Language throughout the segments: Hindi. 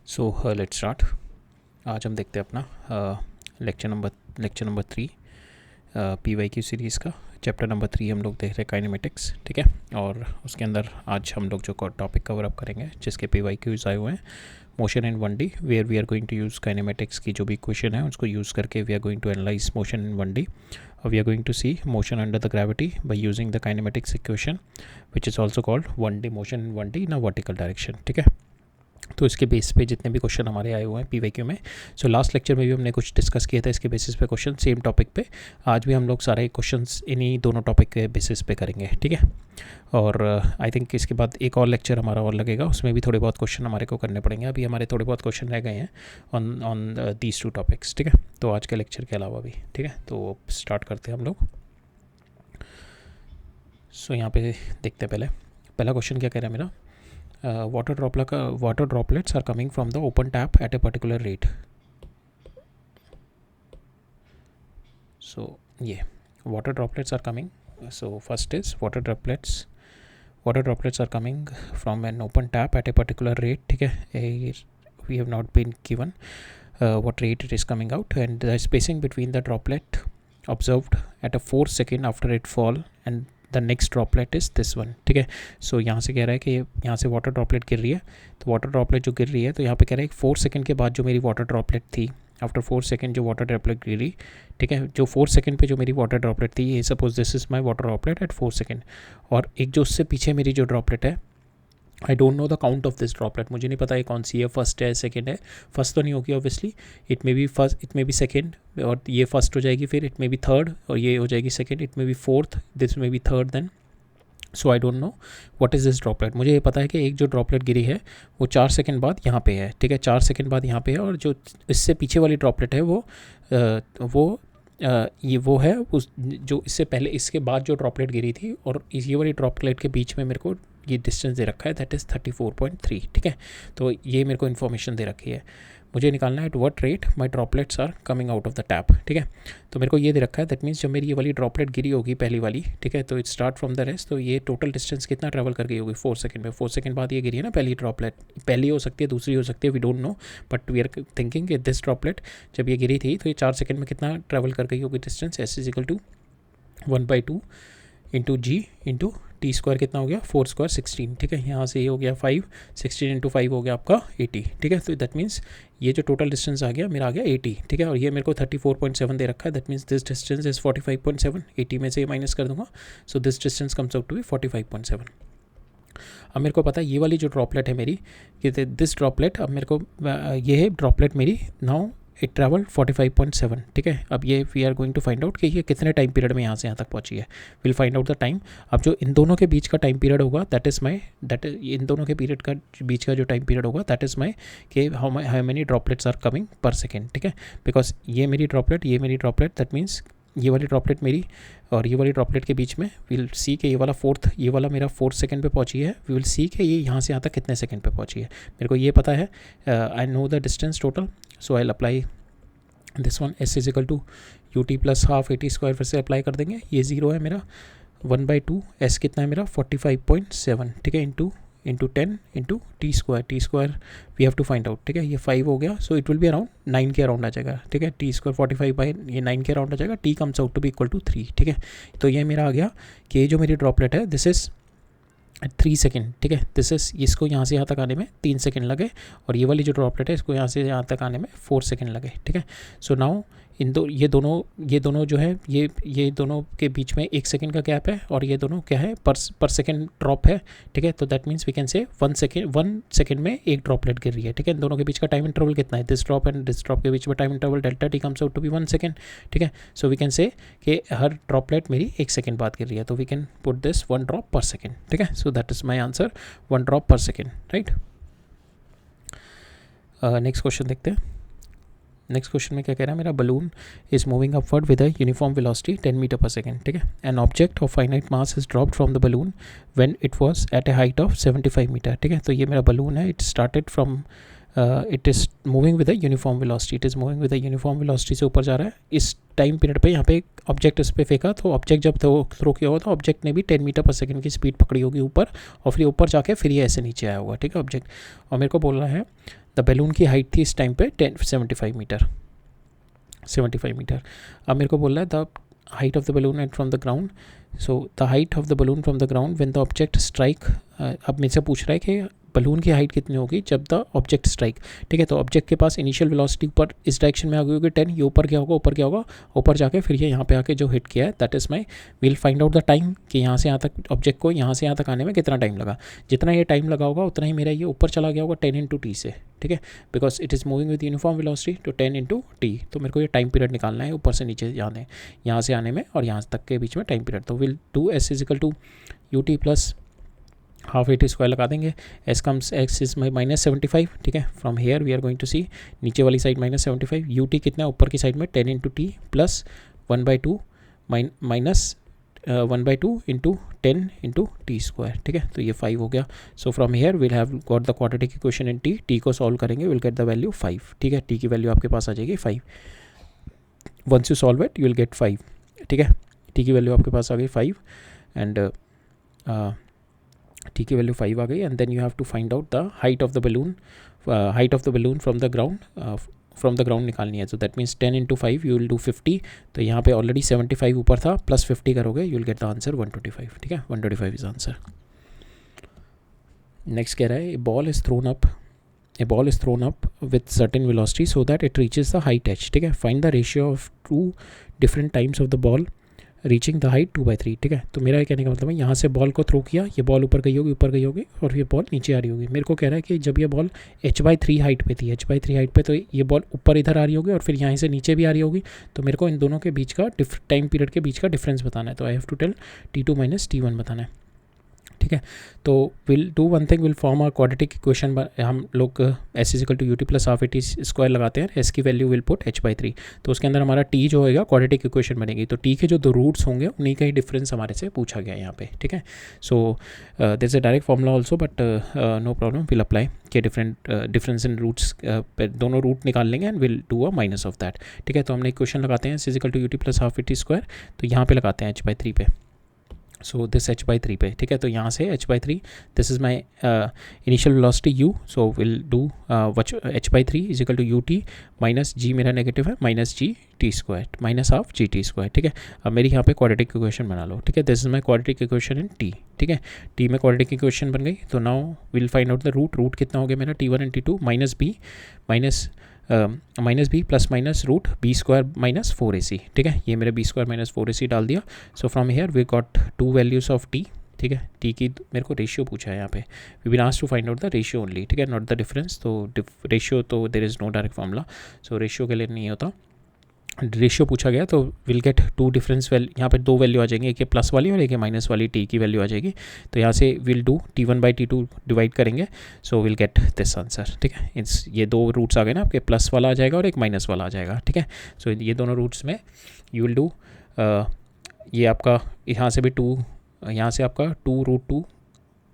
So let's start. आज हम देखते हैं अपना लेक्चर नंबर 3 PYQ सीरीज़ का चैप्टर नंबर 3 हम लोग देख रहे हैं काइनेमेटिक्स, ठीक है। और उसके अंदर आज हम लोग जो टॉपिक कवर अप करेंगे जिसके PYQs आए हुए हैं, motion in 1D where we are going to use kinematics की जो भी इक्वेशन है उसको यूज़ करके we are going to analyse motion in 1D और we are going to see motion under the gravity by using the kinematics equation which is also called 1D motion in 1D in a vertical direction, ठीक है। तो इसके बेस पे जितने भी क्वेश्चन हमारे आए हुए हैं PYQ में, सो लास्ट लेक्चर में भी हमने कुछ डिस्कस किया था इसके बेसिस पे क्वेश्चन सेम टॉपिक पे। आज भी हम लोग सारे क्वेश्चंस इन्हीं दोनों टॉपिक के बेसिस पे करेंगे, ठीक है। और आई थिंक इसके बाद एक और लेक्चर हमारा और लगेगा, उसमें भी थोड़े बहुत क्वेश्चन हमारे को करने पड़ेंगे। अभी हमारे थोड़े बहुत क्वेश्चन रह गए हैं ऑन दीज टू टॉपिक्स, ठीक है। तो आज के लेक्चर के अलावा भी, ठीक है। तो स्टार्ट करते हैं हम लोग। सो यहाँ पे देखते हैं पहला क्वेश्चन क्या कह रहा है मेरा। water droplets are coming from the open tap at a particular rate. So yeah, water droplets are coming. So first is water droplets are coming from an open tap at a particular rate, ठीक है। We have not been given what rate it is coming out, and the spacing between the droplet observed at a 4 second after it fall and the next droplet is this one, ठीक है। सो यहाँ से कह रहा है कि यहाँ से वाटर ड्रॉपलेट गिर रही है, तो वाटर ड्रॉपलेट जो गिर रही है तो यहाँ पे कह रहा है 4 सेकंड के बाद जो मेरी वाटर ड्रॉपलेट थी, आफ्टर 4 सेकंड जो वाटर ड्रॉपलेट गिरी, ठीक है। जो 4 सेकंड पे जो मेरी वाटर ड्रॉपलेट थी, ये suppose this is my water droplet at 4 second, और एक जो उससे पीछे मेरी जो ड्रॉपलेट है, I don't know the count of this droplet, मुझे नहीं पता ये कौन सी है, फर्स्ट है सेकंड है। फर्स्ट तो नहीं होगी obviously, it may B first, it may B second, और ये फर्स्ट हो जाएगी, फिर इट मे बी थर्ड और ये हो जाएगी second, it may be fourth, this may be third then. So I don't know what is this droplet. मुझे ये पता है कि एक जो ड्रॉपलेट गिरी है वो 4 सेकंड बाद यहाँ पे है, ठीक है। 4 सेकंड बाद यहाँ पे है, और जो इससे पीछे वाली ड्रॉपलेट है वो है उस जो इससे पहले, इसके बाद जो ड्रॉपलेट गिरी थी, और ये वाली ड्रॉपलेट के बीच में मेरे को ये डिस्टेंस दे रखा है, दैट इज़ 34.3, ठीक है। तो ये मेरे को इन्फॉर्मेशन दे रखी है, मुझे निकालना है at what rate my droplets are coming out of the tap, ठीक है। तो मेरे को ये दे रखा है, दैट मीन्स जब मेरी ये वाली ड्रॉपलेट गिरी होगी पहली वाली, ठीक है, तो it start from the rest, तो ये टोटल डिस्टेंस कितना ट्रैवल कर गई होगी 4 सेकंड में। 4 सेकंड बाद ये गिरी है ना पहली ड्रॉपलेट, पहली हो सकती है, दूसरी हो सकती है, we don't know, but we are thinking कि दिस ड्रॉपलेट जब ये गिरी थी तो ये 4 सेकंड में कितना ट्रैवल कर गई होगी distance. S is equal to 1/2 into g into t square, कितना हो गया 4 स्क्वायर 16, ठीक है। यहाँ से ये हो गया 5, 16 इंटू 5 हो गया आपका 80, ठीक है। तो दैट मीन्स ये जो टोटल डिस्टेंस आ गया मेरा आ गया 80, ठीक है। और ये मेरे को 34.7 दे रखा है, that means this distance is 45.7, 80 में से ये माइनस कर दूंगा, so this distance comes out to be 45.7। अब मेरे को पता है ये वाली जो ड्रॉपलेट है मेरी, कि दिस ड्रॉपलेट, अब मेरे को ये है ड्रॉपलेट मेरी, नाउ इट ट्रैवल 45.7, ठीक है। अब ये we are going to find out कि ये कितने टाइम पीरियड में यहाँ से यहाँ तक पहुँची है, will find out the time. अब जो इन दोनों के बीच का टाइम पीरियड होगा, दैट इज़ इन दोनों के पीरियड का बीच का जो टाइम पीरियड होगा, दैट इज़ माई कि how many droplets are coming per second, ठीक है। बिकॉज ये मेरी ड्रॉपलेट, दैट मीन्स ये वाली ड्रॉपलेट मेरी और ये वाली ड्रॉपलेट के बीच में विल सी कि ये वाला मेरा 4 सेकंड पे पहुंची है, वी विल सी कि ये यहाँ से यहाँ तक कितने सेकंड पे पहुंची है। मेरे को ये पता है, I know the distance total, so I will apply this one, s is equal to u t plus half 80 square, फिर से अप्लाई कर देंगे। ये 0 है मेरा, 1/2, एस कितना है मेरा 45.7, ठीक है, into 10 into t square we have to find out, ठीक है। ये 5 हो गया, so it will be around 9 के अराउंड आ जाएगा, ठीक है। टी स्क्वायर 45 बाई ये 9 के अराउंड आ जाएगा, t comes out to be equal to 3, ठीक है। तो ये मेरा आ गया कि ये जो मेरी ड्रॉपलेट है दिस इज़ 3 सेकेंड, ठीक है। दिस इज़, इसको यहाँ से यहाँ तक आने में 3 सेकेंड लगे, और ये वाली जो ड्रॉपलेट है इसको यहाँ से यहाँ तक आने में 4 सेकेंड लगे, ठीक है। सो नाउ ये दोनों जो है ये दोनों के बीच में 1 सेकेंड का गैप है, और ये दोनों क्या है पर सेकेंड ड्रॉप है, ठीक है। तो दैट मीन्स वी कैन से 1 सेकेंड में एक ड्रॉपलेट गिर रही है, ठीक है। इन दोनों के बीच का टाइम इंटरवल कितना है, this drop and this drop के बीच में time interval delta t comes out to be 1 second, ठीक है। सो वी कैन से कि हर ड्रॉपलेट मेरी 1 सेकेंड बाद गिर रही है, तो we can put this 1 drop per second, ठीक है। So that is my answer, 1 drop per second, right. Next question देखते हैं। नेक्स्ट क्वेश्चन में क्या कह रहा है मेरा, balloon is moving upward with a uniform velocity 10 metre पर सेकेंड, ठीक है। An object of finite mass is dropped from the balloon when it was at a height of 75 metre, ठीक है। तो ये मेरा बलून है, it started from it is moving with a uniform velocity, it is moving with a uniform velocity से ऊपर जा रहा है। इस टाइम पीरियड पे यहाँ पे एक ऑब्जेक्ट इस पर फेंका, तो ऑब्जेक्ट जब थ्रो किया होगा तो ऑब्जेक्ट ने भी 10 मीटर पर सेकंड की स्पीड पकड़ी होगी ऊपर, और फिर ऊपर जाके फिर ये ऐसे नीचे आया होगा, ठीक है ऑब्जेक्ट। और मेरे को बोल रहा है द बैलून की हाइट थी इस टाइम पे 75 मीटर। अब मेरे को बोल रहा है the height of the balloon and from the ground, so the height of the balloon from the ground when the object strike. अब मेरे से पूछ रहा है कि बलून की हाइट कितनी होगी जब द ऑब्जेक्ट स्ट्राइक, ठीक है। तो ऑब्जेक्ट के पास इनिशियल वेलोसिटी ऊपर इस डायरेक्शन में आ गई होगी 10, ये ऊपर क्या होगा, ऊपर जाके फिर ये यहाँ पे आके जो हिट किया है that is my, will find out the time कि यहाँ से यहाँ तक ऑब्जेक्ट को यहाँ से यहाँ तक आने में कितना टाइम लगा। जितना ये टाइम लगा होगा उतना ही मेरा ये ऊपर चला गया होगा 10 × t से, ठीक है, because it is moving with uniform velocity तो 10 × t। तो मेरे को ये टाइम पीरियड निकालना है ऊपर से नीचे जाने, यहाँ से आने में और यहाँ तक के बीच में टाइम पीरियड। तो will do s = ut plus half AT square लगा देंगे। s कम्स x इज -75, ठीक है। From here we are going to see नीचे वाली साइड -75, ut कितना है ऊपर की साइड में 10 × t plus 1/2 minus 1/2 into 10 × t square, ठीक है। तो ये 5 हो गया। सो from hair will have got the quadratic equation in t को सॉल्व करेंगे, विल गेट द वैल्यू 5, ठीक है। t की वैल्यू आपके पास आ जाएगी 5। Once you solve it you will get 5, ठीक है। t की वैल्यू आपके पास आ गई 5 एंड t की वैल्यू 5 आ गई and then you have to find out the height of the balloon from the ground निकालनी है। तो that means 10 × 5 you will do 50। तो यहाँ पे ऑलरेडी 75 ऊपर था, प्लस 50 करोगे you will get the answer 125, ठीक है। 125 इज आंसर। नेक्स्ट कह रहा है a ball is thrown up with certain velocity so that it reaches the height h, ठीक है। Find the ratio of 2 different times of the ball reaching the height 2/3, ठीक है। तो मेरा कहने का मतलब है यहाँ से बॉल को थ्रो किया, ये बॉल ऊपर गई होगी और ये बॉल नीचे आ रही होगी। मेरे को कह रहा है कि जब ये बॉल h/3 हाइट पे थी, h/3 हाइट पे, तो ये बॉल ऊपर इधर आ रही होगी और फिर यहाँ से नीचे भी आ रही होगी। तो मेरे को इन दोनों के बीच का टाइम पीरियड के बीच का डिफरेंस बताना है। तो आई have to tell t2 - t1 बताना है, ठीक है। तो will do one thing, will form a quadratic equation. हम लोग s = ut plus half AT square लगाते हैं, s की वैल्यू विल पुट h/3। तो उसके अंदर हमारा t जो होएगा क्वाड्रेटिक इक्वेशन बनेगी। तो t के जो 2 रूट्स होंगे उन्हीं का ही डिफरेंस हमारे से पूछा गया है यहाँ पे, ठीक है। So this is a direct formula also but no problem, will apply के डिफरेंस इन रूट्स पे दोनों रूट निकाल लेंगे and will do a minus of that, ठीक है। तो हमने इक्वेशन लगाते हैं s = ut plus half AT square, तो यहाँ पे लगाते हैं h/3 पे। सो दिस h/3 पे, ठीक है। तो यहाँ से h/3 this is my initial velocity u, so will do h/3 = ut minus g, मेरा नेगेटिव है, minus g t² minus half gt square, ठीक है। अब मेरी यहाँ पे क्वाड्रेटिक इक्वेशन बना लो, ठीक है। This is my quadratic equation in t, ठीक है। t में क्वाड्रेटिक इक्वेशन बन गई। तो now will find out the root कितना हो गया मेरा t1 and t2 minus b plus minus root b² - 4ac, ठीक है। ये मेरे b² - 4ac डाल दिया। So from here we got 2 values of t, ठीक है। t की मेरे को रेशियो पूछा है यहाँ पे, we been asked to find out the ratio only, ठीक है, नॉट द डिफरेंस। तो रेशियो तो there is no direct formula, so ratio के लिए नहीं होता। रेशियो पूछा गया तो विल गेट 2 डिफरेंस यहाँ पे 2 वैल्यू आ जाएंगी, एक प्लस वाली और एक माइनस वाली t की वैल्यू आ जाएगी। तो यहाँ से विल डू t1/t2 डिवाइड करेंगे, सो विल गेट दिस आंसर, ठीक है। ये 2 रूट्स आ गए ना आपके, प्लस वाला आ जाएगा और एक माइनस वाला आ जाएगा, ठीक है। सो ये दोनों रूट्स में यू विल डू ये आपका यहाँ से भी 2, यहाँ से आपका 2√2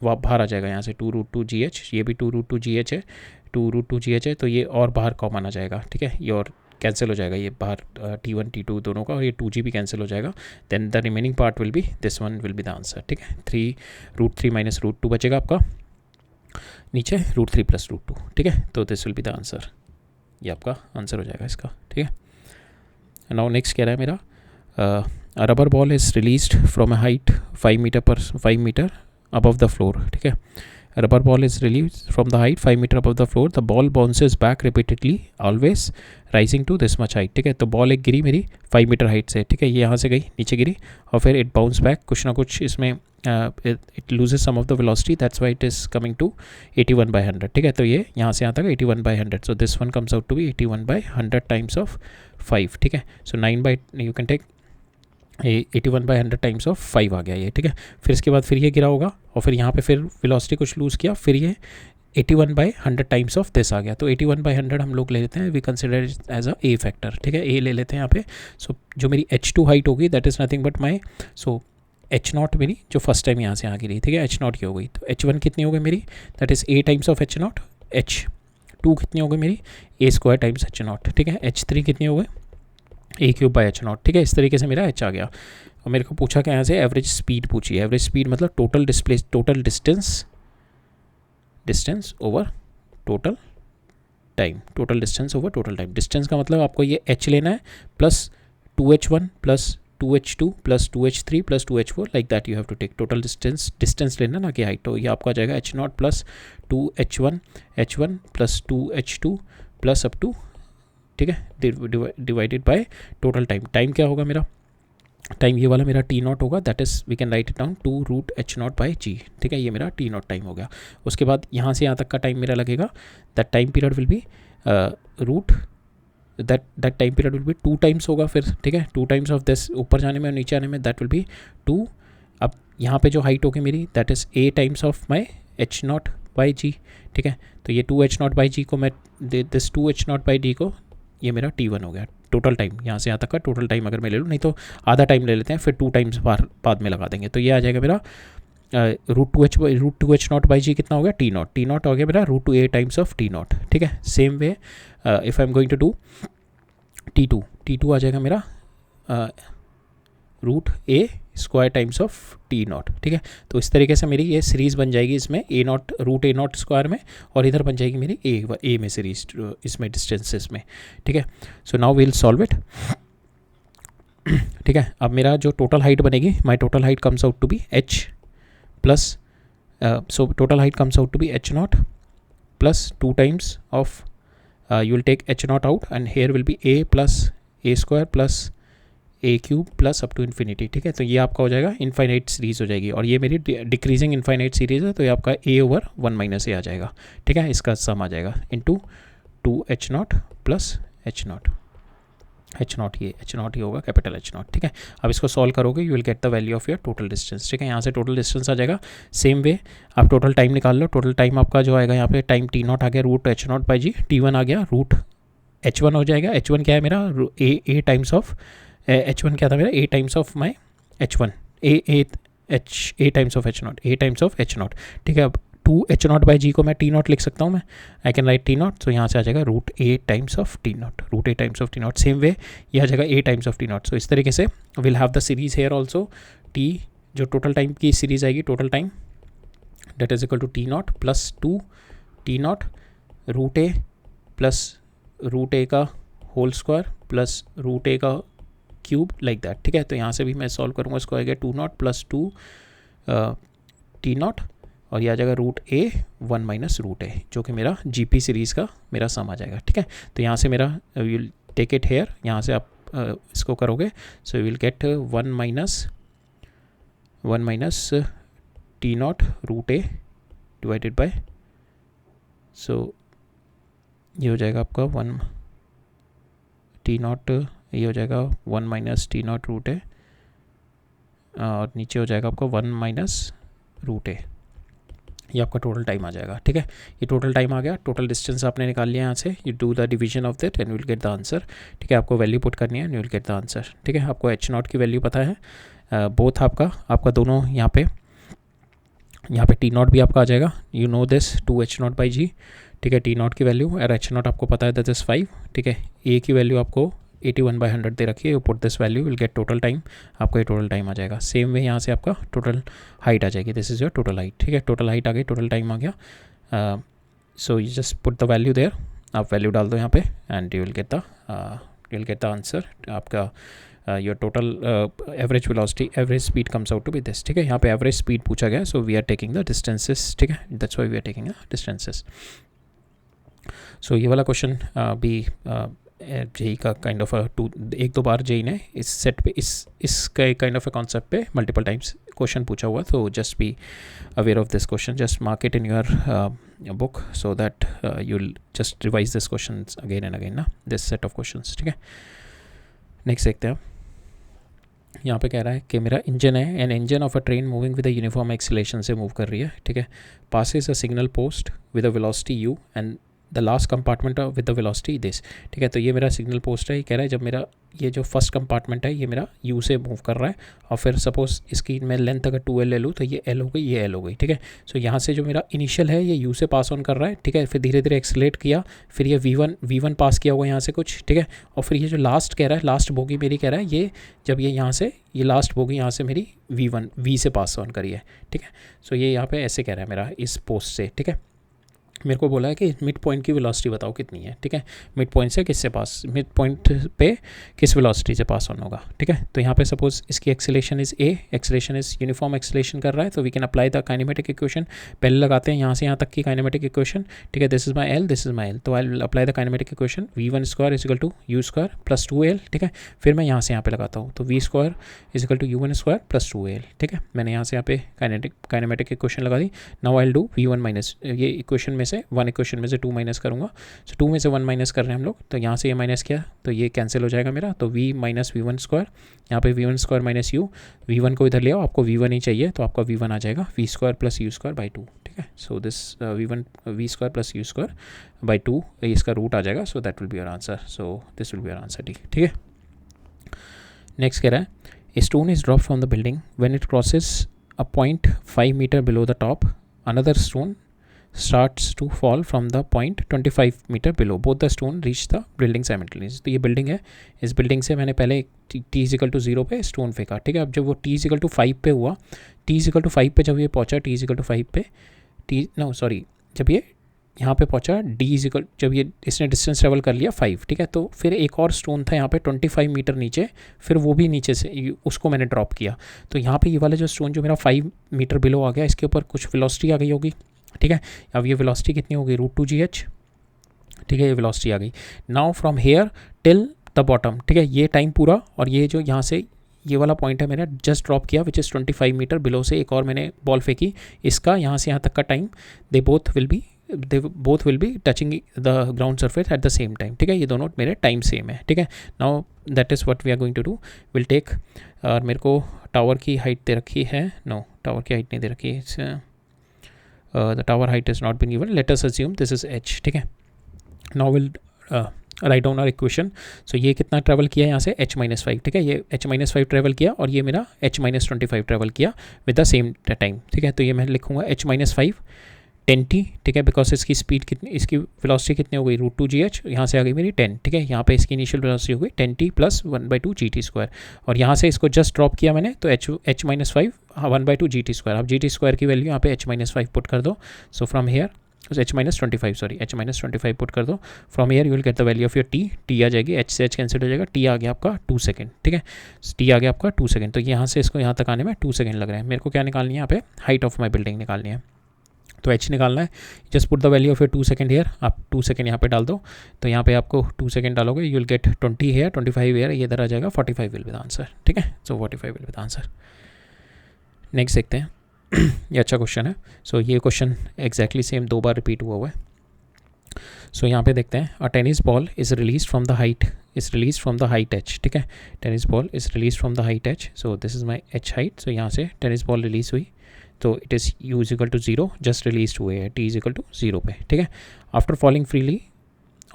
बाहर आ जाएगा, यहाँ से 2√2gh, ये भी 2√2gh है, 2√2gh है। तो ये और बाहर कॉमन आ जाएगा, ठीक है। ये और कैंसिल हो जाएगा, ये बाहर t1 t2 दोनों का, और ये 2g भी कैंसिल हो जाएगा। Then the remaining part will be this one will be the answer, ठीक है। 3√3 - √2 बचेगा आपका, नीचे √3 + √2, ठीक है। तो this will be the answer, ये आपका आंसर हो जाएगा इसका, ठीक है। नाउ नेक्स्ट कह रहा है मेरा rubber ball is released from a height 5 metre above the floor, ठीक है। rubber ball is released from the height 5 meter above the floor, the ball bounces back repeatedly always rising to this much height, ठीक है। तो बॉल एक गिरी मेरी 5 मीटर हाइट से, ठीक है, ये यहाँ से गई नीचे गिरी और फिर इट बाउंस बैक, कुछ ना कुछ इसमें it loses some of the velocity, that's why it is coming to 81/100, ठीक है। तो ये यहाँ से यहाँ तक 81/100, so this one comes out to be 81/100 times of 5, ठीक है। सो 9 you can take 81/100 times of 5 आ गया ये, ठीक है। फिर इसके बाद फिर ये गिरा होगा और फिर यहाँ पे फिर वेलोसिटी कुछ लूज़ किया, फिर ये 81/100 टाइम्स ऑफ दिस आ गया। तो 81/100 हम लोग ले लेते हैं, we consider as a a factor, ठीक है, ए ले लेते हैं यहाँ पे। सो जो मेरी h2 हाइट होगी that is nothing but my, so h0 मेरी जो फर्स्ट टाइम यहाँ से आ गिरी, ठीक है, h0 की हो गई। तो h1 कितनी हो गई मेरी, that is a times of h0, h2 कितनी हो गई मेरी a² टाइम्स h0, ठीक है, h3 कितनी हो गई a³/h0, ठीक है। इस तरीके से मेरा h आ गया। और मेरे को पूछा क्या यहाँ से, एवरेज स्पीड पूछी है। एवरेज स्पीड मतलब total distance over total time, total distance over total time. Distance का मतलब आपको ये h लेना है plus 2h1 plus 2h2 plus 2h3 plus 2h4, like that you have to take total distance लेना ना कि हाइट। तो ये आपका आ जाएगा h0 plus 2h1 plus 2h2 plus up to, ठीक है, divided by total time. Time क्या होगा मेरा, टाइम ये वाला मेरा T0 होगा, that is we can write it down 2√h0/g, ठीक है, ये मेरा T0 टाइम हो गया। उसके बाद यहाँ से यहाँ तक का टाइम मेरा लगेगा, that time period will be root that time period will be 2 times होगा फिर, ठीक है, 2 टाइम्स ऑफ दिस, ऊपर जाने में और नीचे आने में, दैट विल बी 2। अब यहाँ पे जो हाइट होगी मेरी, that is a times of my h0/g, ठीक है। तो ये 2h0/g को मैं दिस 2h0/d को, ये मेरा T1 हो गया। टोटल टाइम यहाँ से यहाँ तक का टोटल टाइम अगर मैं ले लूँ, नहीं तो आधा टाइम ले लेते हैं, फिर 2 टाइम्स बाद में लगा देंगे। तो ये आ जाएगा मेरा √2h0/g कितना हो गया, T0 हो गया मेरा √2a टाइम्स ऑफ T0, ठीक है। Same way if I am going to do T2 आ जाएगा मेरा √a² टाइम्स ऑफ T0, ठीक है। तो इस तरीके से मेरी ये सीरीज़ बन जाएगी इसमें √a0² में, और इधर बन जाएगी मेरी a में सीरीज इसमें डिस्टेंसेस में, ठीक है। So now we will solve it, ठीक है। अब मेरा जो टोटल हाइट बनेगी, my total height comes out to be h plus, so total height comes out to be h0 plus 2 times of, you will take h0 out and here will be a plus a² plus a³ plus up to infinity, ठीक है। तो ये आपका हो जाएगा इनफाइनाइट सीरीज़ हो जाएगी, और ये मेरी डिक्रीजिंग इनफाइनाइट सीरीज़ है, तो ये आपका a/1 - a आ जाएगा, ठीक है। इसका सम आ जाएगा इंटू 2h0 प्लस h0 ये h0 ही होगा, कैपिटल H0, ठीक है। अब इसको सॉल्व करोगे, you will get the value of your total distance, ठीक है। यहाँ से टोटल डिस्टेंस आ जाएगा। सेम वे आप टोटल टाइम निकाल लो, टोटल टाइम आपका जो आएगा यहाँ पे, टाइम T0 आ गया √h0/g, T1 आ गया √h1 हो जाएगा। h1 क्या है मेरा, a टाइम्स ऑफ h1 क्या था मेरा, a times of my h1, a times of h0, ठीक है। अब 2h0/g को मैं T0 लिख सकता हूँ, मैं आई कैन राइट T0, तो यहाँ से आ जाएगा √a times of T0, same way ये आ जाएगा a टाइम्स ऑफ T0। सो इस तरीके से will have the series here also, T जो टोटल टाइम की सीरीज आएगी, total time that is equal to T0 plus 2 T0 √a plus √a का होल स्क्वायर प्लस √a का क्यूब, लाइक दैट, ठीक है। तो यहाँ से भी मैं सॉल्व करूँगा, इसको आएगा 2/0 प्लस 2 T0, और यह आ जाएगा √a1 - √a, जो कि मेरा GP सीरीज़ का मेरा सम आ जाएगा, ठीक है। तो यहाँ से मेरा विल टेक इट हेयर, यहाँ से आप इसको करोगे, so will get 1 minus T0 √a divided by, so ये हो जाएगा आपका 1 T0, ये हो जाएगा 1 माइनस T0 √a, और नीचे हो जाएगा आपका 1 - √a, ये आपका टोटल टाइम आ जाएगा, ठीक है। ये टोटल टाइम आ गया, टोटल डिस्टेंस आपने निकाल लिया यहाँ से, you do the division of that and will get the answer, ठीक है। आपको वैल्यू पुट करनी है and will get the answer, ठीक है। आपको h0 की वैल्यू पता है, बोथ आपका दोनों यहाँ पे T0 भी आपका आ जाएगा, यू नो दिस 2h0/g, ठीक है। T0 की वैल्यू और h0 आपको पता है, दैट इज़ 5, ठीक है। a की वैल्यू आपको 81/100 दे रखी है, you put this value will get total time, आपका ये टोटल टाइम आ जाएगा। सेम वे यहाँ से आपका टोटल हाइट आ जाएगी, this is your total height, ठीक है। टोटल हाइट आ गई, टोटल टाइम आ गया, so you just put the value there, आप वैल्यू डाल दो यहाँ पे and you will get the answer. आपका your total average velocity, average speed comes out to be this, ठीक है। यहाँ पे एवरेज स्पीड पूछा गया, so we are taking the distances, ठीक है, that's why we are taking the distances. So ये वाला क्वेश्चन भी जेई का काइंड ऑफ 1-2 बार जेई ने इस सेट पे इस काइंड ऑफ अ कॉन्सेप्ट पे मल्टीपल टाइम्स क्वेश्चन पूछा हुआ, तो just be aware of this question, just mark it in your book so that you will just revise this question again and again ना, दिस सेट ऑफ क्वेश्चंस, ठीक है। नेक्स्ट देखते हैं, यहाँ पे कह रहा है कि मेरा इंजन है, an engine of a train moving with a uniform acceleration से मूव कर रही है, ठीक है। Passes a signal post with a velocity u and the last compartment with the velocity this, ठीक है। तो ये मेरा सिग्नल पोस्ट है, ये कह रहा है जब मेरा ये जो फर्स्ट कंपार्टमेंट है ये मेरा u से मूव कर रहा है, और फिर सपोज इसकी मैं लेंथ अगर 2l ले लूँ तो ये l हो गई, ये l हो गई, ठीक है। सो यहाँ से जो मेरा इनिशियल है ये u से पास ऑन कर रहा है, ठीक है। फिर धीरे धीरे एक्सलेट किया, फिर ये v1 पास किया हुआ यहाँ से कुछ, ठीक है। और फिर ये जो लास्ट कह रहा है, लास्ट बोगी मेरी कह रहा है, ये जब ये यहाँ से ये लास्ट बोगी यहाँ से मेरी v से पास ऑन करी है, ठीक है। सो ये यहाँ पे ऐसे कह रहा है मेरा इस पोस्ट से, ठीक है। मेरे को बोला है कि मिड पॉइंट की वेलोसिटी बताओ कितनी है, ठीक है, मिड पॉइंट से किससे पास, मिड पॉइंट पे किस वेलोसिटी से पास ऑन होगा, ठीक है। तो यहाँ पे सपोज इसकी acceleration is a, acceleration is uniform acceleration कर रहा है, तो we can apply the kinematic equation. पहले लगाते हैं यहाँ से यहाँ तक की काइनेमेटिक इक्वेशन, ठीक है, this is my L, this is my L, तो I will apply the kinematic equation V1 square is equal to U square plus 2AL, ठीक है। फिर मैं यहाँ से यहाँ पे लगाता हूँ, तो V square is equal to U1 square plus 2AL, ठीक है। मैंने यहाँ से यहाँ पे काइनेमेटिक इक्वेशन लगा दी। Now I will do V1 minus, ये इक्वेशन में से 1 इक्वेशन में से 2 माइनस करूँगा, सो 2 में से 1 माइनस कर रहे हैं हम लोग, तो यहाँ से ये माइनस किया तो ये कैंसिल हो जाएगा मेरा, तो V माइनस V1 स्क्वायर, यहाँ पे V1 square minus U, V1 को इधर ले आओ, आपको V1 ही चाहिए तो आपका V1 आ जाएगा V square plus U square by 2, ठीक है। So this V square plus U square by 2 इसका रूट आ जाएगा, so that will be your answer, so this will be your answer D, ठीक है। नेक्स्ट कह रहा है, a stone is drop from the building when it crosses a point 5 metre below the top, another stone starts to fall from the point 25 metre below, both the stone reach the building simultaneously। तो ये बिल्डिंग है, इस बिल्डिंग से मैंने पहले t इजिकल टू 0 पे स्टोन फेंका, ठीक है। अब जब वो t इजिकल टू 5 पे हुआ, t इजिकल टू 5 पे जब ये पहुंचा, t इजिकल टू 5 पे जब ये यहाँ पे पहुंचा d इजिकल, जब ये इसने डिस्टेंस ट्रेवल कर लिया 5, ठीक है, तो फिर एक और स्टोन था यहाँ पे 25 मीटर नीचे, फिर वो भी नीचे से उसको मैंने ड्रॉप किया, तो यहाँ पे ये वाला जो स्टोन जो मेरा 5 मीटर बिलो आ गया, इसके ऊपर कुछ वेलोसिटी आ गई होगी, ठीक है। अब ये वेलोसिटी कितनी होगी, √2gh, ठीक है, ये वेलोसिटी आ गई। Now from here till the bottom, ठीक है, ये टाइम पूरा, और ये जो यहाँ से ये वाला पॉइंट है मैंने जस्ट ड्रॉप किया विच इज़ 25 मीटर बिलो से एक और मैंने बॉल फेंकी, इसका यहाँ से यहाँ तक का time they both will be touching the ground surface at the same time, ठीक है, ये दोनों मेरे टाइम सेम है, ठीक है। Now that is what we are going to do, will take, और मेरे को टावर की हाइट दे रखी है, नो टावर की हाइट नहीं दे रखी है, the tower height has not been given, let us assume this is h, ठीक है। now we'll write down our equation, so ये कितना ट्रैवल किया यहाँ से h-5, ठीक है, ये h-5 ट्रैवल किया और ये मेरा h-25 ट्रैवल किया विद द सेम टाइम, ठीक है। तो ये मैं लिखूँगा h-5 10t, ठीक है, बिकॉज इसकी स्पीड कितनी, इसकी वेलोसिटी कितनी हो गई, √2gh, यहाँ से आ गई मेरी 10, ठीक है, यहाँ पे इसकी इनिशियल वेलोसिटी हो गई 10t प्लस 1/2 gt स्क्वायर, और यहाँ से इसको जस्ट ड्रॉप किया मैंने, तो h-5 1/2 gt स्क्वायर, अब gt स्क्वायर की वैल्यू यहाँ पे h-5 पुट कर दो, सो फ्रॉम हेयर h-25 पुट कर दो, from here you will get the value of your t आ जाएगी, h से h कैंसिल हो जाएगा, t आ गया आपका 2 सेकेंड, ठीक है, t आ गया आपका 2 सेकेंड, तो यहाँ से इसको यहाँ तक आने में 2 सेकेंड लग रहे हैं। मेरे को क्या निकालनी है यहाँ पे, हाइट ऑफ माई बिल्डिंग निकालनी है, तो h निकालना है, just put the value of your 2 second here, आप 2 सेकेंड यहाँ पे डाल दो, तो यहाँ पे आपको 2 सेकेंड डालोगे, you will get 20 here, 25 here, ये इधर आ जाएगा 45 विल बी द आंसर, ठीक है, so 45 will be the answer. Next देखते हैं, ये अच्छा क्वेश्चन है, सो ये क्वेश्चन एग्जैक्टली सेम 2 बार रिपीट हुआ है। सो यहाँ पे देखते हैं, a tennis ball is release from the height h, ठीक है, tennis ball is release from the height h, so this is my h height, so यहाँ से टेनिस बॉल रिलीज हुई, तो it is u is equal to 0, just release हुए है, t इज इक्वल टू 0 पे, ठीक है। After falling freely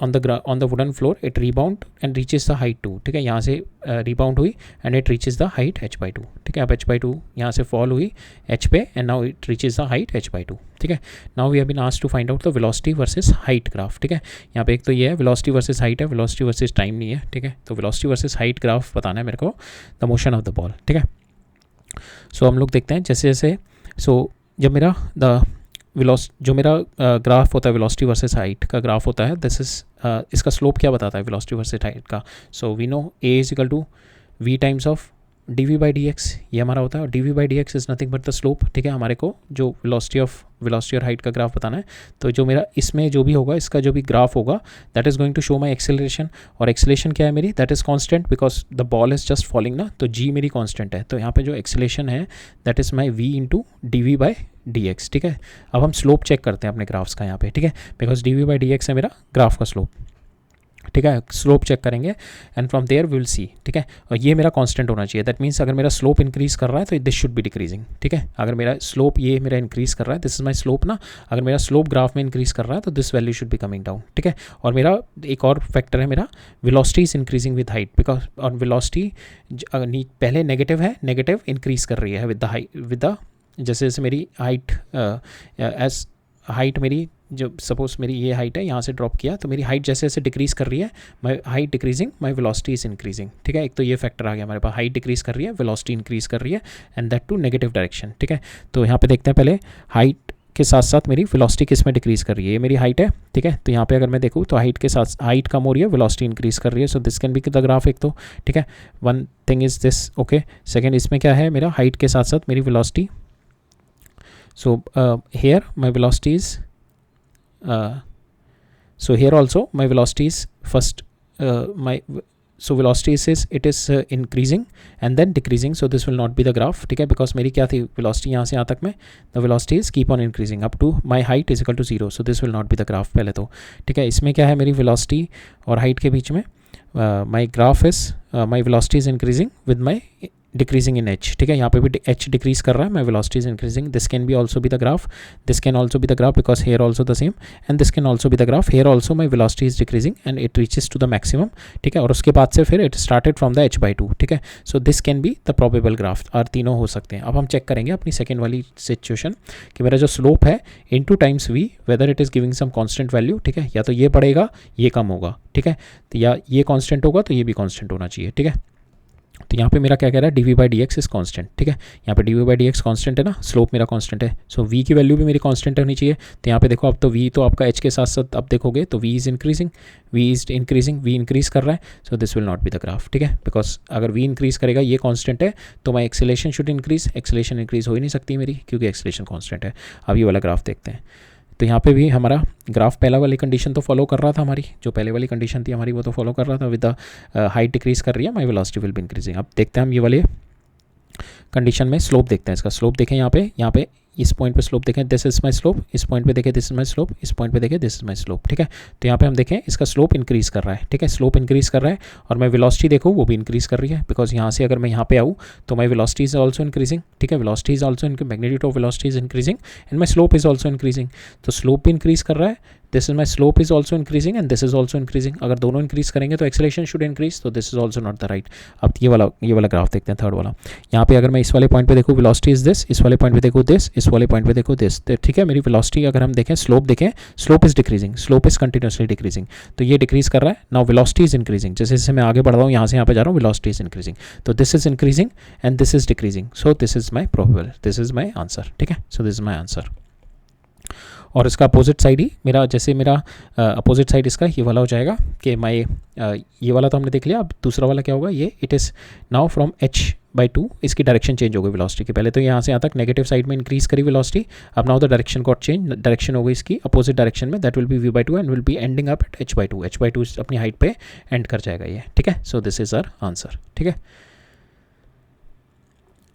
on the wooden floor it rebound and reaches the height 2, ठीक है, यहाँ से रीबाउंड हुई and it reaches the height h/2, ठीक है। अब h/2 यहाँ से फॉल हुई h पे and now it reaches the height h/2, ठीक है। Now we have been asked to find out the velocity versus height graph, ठीक है। यहाँ पे एक तो ये है वेलोसिटी वर्सेस हाइट है, वेलोसिटी वर्सेस टाइम नहीं है, ठीक है, तो वेलोसिटी वर्सेस हाइट ग्राफ बताना है मेरे को, the motion of the ball, ठीक है। सो हम लोग देखते हैं जैसे जैसे, सो जब मेरा जो मेरा ग्राफ होता है वेलोसिटी वर्सेस हाइट का ग्राफ होता है, दिस इज इसका स्लोप क्या बताता है वेलोसिटी वर्सेस हाइट का, so we know a is equal to v times of dv/dx, ये हमारा होता है, और dv/dx is nothing but the slope, ठीक है। हमारे को जो वेलोसिटी और हाइट का ग्राफ बताना है, तो जो मेरा इसमें जो भी होगा, इसका जो भी ग्राफ होगा, that is going to show my acceleration, और एक्सेलरेशन क्या है मेरी, that is constant because the ball is just falling ना, तो g मेरी कांस्टेंट है, तो यहाँ पे जो एक्सेलरेशन है that is my v into dv/dx, ठीक है। अब हम स्लोप चेक करते हैं अपने ग्राफ्स का यहाँ पे, ठीक है, बिकॉज dv/dx है मेरा ग्राफ का स्लोप, ठीक है, स्लोप चेक करेंगे and from there will see, ठीक है, और ये मेरा कांस्टेंट होना चाहिए, दैट मीन्स अगर मेरा स्लोप इंक्रीज कर रहा है तो दिस शुड बी डिक्रीजिंग, ठीक है। अगर मेरा स्लोप ये मेरा इंक्रीज कर रहा है, दिस इज माय स्लोप ना, अगर मेरा स्लोप ग्राफ में इंक्रीज कर रहा है तो this value should be coming down, ठीक है। और मेरा एक और फैक्टर है, मेरा velocity is increasing with height, because और वेलोसिटी पहले नेगेटिव है, नेगेटिव इंक्रीज कर रही है with the height, with the जैसे जैसे मेरी हाइट एज हाइट मेरी जो सपोज मेरी ये हाइट है, यहाँ से ड्रॉप किया तो मेरी हाइट जैसे जैसे डिक्रीज़ कर रही है, my height decreasing, my velocity is increasing, ठीक है। एक तो ये फैक्टर आ गया हमारे पास, हाइट डिक्रीज़ कर रही है, वेलोसिटी इंक्रीज़ कर रही है, and that too negative direction, ठीक है। तो यहाँ पे देखते हैं पहले हाइट के साथ साथ मेरी वेलोसिटी किस में डिक्रीज़ कर रही है, ये मेरी हाइट है, ठीक है। तो यहाँ पे अगर मैं देखूँ तो हाइट के साथ हाइट कम हो रही है, वेलोसिटी इंक्रीज़ कर रही है, so this can B the graph एक तो, ठीक है। One thing is this, okay. Second इसमें क्या है मेरा हाइट के साथ साथ मेरी velocity, so here my velocity is so here also my velocity is first so velocity is it is increasing and then decreasing, so this will not be the graph, ठीक है, because मेरी क्या थी velocity यहाँ से यहाँ तक में the velocity is keep on increasing up to my height is equal to 0, so this will not be the graph पहले तो, ठीक है। इसमें क्या है मेरी velocity और height के बीच में my graph is my velocity is increasing with my decreasing in H, ठीक है। यहाँ पे भी एच डिक्रीज कर रहा है, my velocity is increasing, this can be also be the graph, this can also be the graph because here also the same, and this can also be the graph, here also my velocity is decreasing and it reaches to the maximum, ठीक है। और उसके बाद से फिर it started from the h/2, ठीक है। So this can be the probable graph, और तीनों हो सकते हैं। अब हम चेक करेंगे अपनी सेकेंड वाली सिचुएशन कि मेरा जो स्लोप है into times v, whether it is giving some constant value, ठीक है। या तो ये बढ़ेगा ये कम होगा, ठीक है, तो या ये कॉन्स्टेंट होगा तो ये भी कॉन्स्टेंट होना चाहिए, ठीक है। तो यहाँ पे मेरा क्या कह रहा है dv/dx इज कांस्टेंट, ठीक है। यहाँ पे dv/dx कांस्टेंट है ना, स्लोप मेरा कांस्टेंट है, सो v की वैल्यू भी मेरी कांस्टेंट होनी चाहिए। तो यहाँ पे देखो अब तो v तो आपका h के साथ साथ अब देखोगे तो v is increasing, v increase कर रहा है, so this will not be the graph, ठीक है। बिकॉज अगर v इंक्रीज़ करेगा ये कांस्टेंट है तो my acceleration should increase, acceleration increase हो ही नहीं सकती मेरी क्योंकि एक्सेलेरेशन कांस्टेंट है। अब ये वाला ग्राफ देखते हैं, तो यहाँ पे भी हमारा ग्राफ पहला वाली कंडीशन तो फॉलो कर रहा था, हमारी जो पहले वाली कंडीशन थी हमारी वो तो फॉलो कर रहा था, विद द हाइट डिक्रीज कर रही है my velocity will be increasing. अब देखते हैं हम ये वाले कंडीशन में स्लोप देखते हैं, इसका स्लोप देखें यहाँ पे इस पॉइंट पे स्लोप देखें, दिस इज माई स्लोप, इस पॉइंट पे देखें दिस इज माई स्लोप, इस पॉइंट पे देखें दिस इज माई स्लोप, ठीक है। तो यहाँ पे हम देखें इसका स्लोप इंक्रीज कर रहा है, ठीक है, स्लोप इंक्रीज कर रहा है, और मैं वेलोसिटी देखूँ वो भी इंक्रीज कर रही है, बिकॉज यहाँ से अगर मैं यहाँ पे आऊँ तो my velocity is also increasing, ठीक है, velocity is also magnitude of velocity is increasing and my slope is also increasing. तो स्लोप भी इंक्रीज कर रहा है, this is my slope is also increasing and this is also increasing. अगर दोनों इंक्रीज करेंगे तो एक्सेलेरेशन शुड इंक्रीज, तो this is also not the right. अब ये वाला ग्राफ देखते हैं, थर्ड वाला। यहाँ पे अगर मैं इस वाले पॉइंट पे देखूँ वेलोसिटी इज दिस, इस वाले पॉइंट पे देखूँ दिस, इस वाले पॉइंट पे देखूँ दिस, ठीक है। मेरी वेलोसिटी अगर हम देखें स्लोप देखें, slope is decreasing, slope is continuously decreasing, तो ये डिक्रीज कर रहा है। नाउ वेलोसिटी इज इंक्रीजिंग, जैसे जैसे मैं आगे बढ़ रहा हूँ यहाँ से यहाँ पे जा रहा हूँ वेलोसिटी इज इंक्रीजिंग, तो this is increasing and this is decreasing, so this is my probable, this is my answer, ठीक है। So this is my answer. और इसका अपोजिट साइड ही मेरा, जैसे मेरा अपोजिट साइड इसका ये वाला हो जाएगा कि माई ये वाला तो हमने देख लिया, अब दूसरा वाला क्या होगा, ये it is now from h/2, इसकी डायरेक्शन चेंज हो गई वेलोसिटी की, पहले तो यहाँ से यहाँ तक नेगेटिव साइड में इंक्रीज करी वेलोसिटी, अब now the direction got change, direction हो गई इसकी अपोजिट डायरेक्शन में, that will B v/2 and will be ending up at h/2, h/2 अपनी हाइट पे एंड कर जाएगा ये, ठीक है। So this is our answer, ठीक है,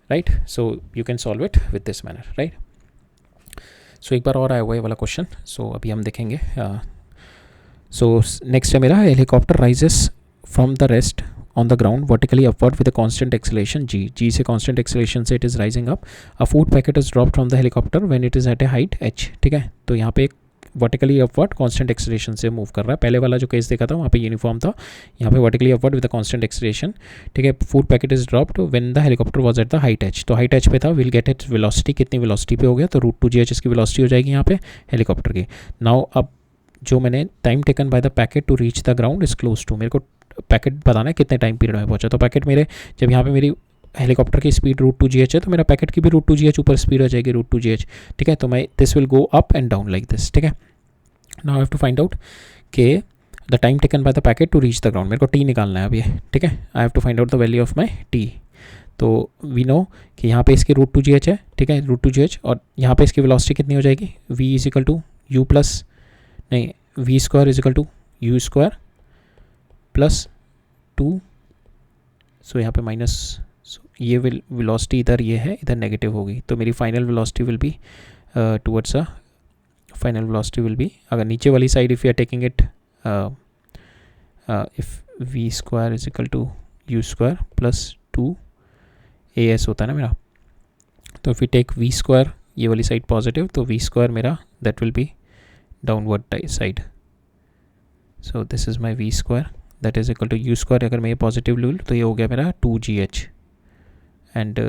right. So you can solve it with this manner, right. So एक बार और आया हुआ है वाला क्वेश्चन, सो अभी हम देखेंगे। सो नेक्स्ट है मेरा, helicopter rises from the rest on the ground vertically upward with a constant acceleration g से कांस्टेंट एक्सेलरेशन से it is rising up, a food packet is dropped from the helicopter when it is at a height h, ठीक है। तो यहाँ पे एक वर्टिकली अपवर्ड कांस्टेंट एक्सेलरेशन से मूव कर रहा है, पहले वाला जो केस देखा था वहाँ पे यूनिफॉर्म था, यहाँ पे vertically upward with a constant acceleration, ठीक है। Food packet is dropped when the helicopter was at the height h, तो हाइट h पे था, विल गेट इट्स वेलोसिटी, कितनी वेलोसिटी पे हो गया, तो √2gh इसकी वेलोसिटी हो जाएगी यहाँ पे हेलीकॉप्टर की। नाउ अब जो मैंने time taken by the packet to reach the ground is close to, मेरे को पैकेट बताना है कितने टाइम पीरियड में पहुंचा, तो पैकेट मेरे जब यहाँ पे मेरी हेलीकॉप्टर की स्पीड √2gh है तो मेरा पैकेट की भी √2gh ऊपर स्पीड हो जाएगी √2gh, ठीक है। तो मैं this will go up and down like this, ठीक है। Now I have to find out के the time taken by the packet to reach the ground, मेरे को t निकालना है अब ये, ठीक है। I have to find out the value of my t, तो वी नो कि यहाँ पे इसकी √2gh है, ठीक है, √2gh, और यहाँ पे इसकी वेलोसिटी कितनी हो जाएगी, v is equal to u plus नहीं v square is equal to u square plus 2, so यहाँ पे माइनस, ये वेलोसिटी इधर ये है, इधर नेगेटिव होगी, तो मेरी final velocity will be towards a final velocity will be, अगर नीचे वाली side if you are taking it if v square is equal to u square plus 2as होता है ना मेरा, तो if you take v square ये वाली साइड पॉजिटिव, तो v स्क्वायर मेरा that will be downward side, so this is my v square that is equal to u square, अगर मैं ये पॉजिटिव लूँ तो ये हो गया मेरा 2gh and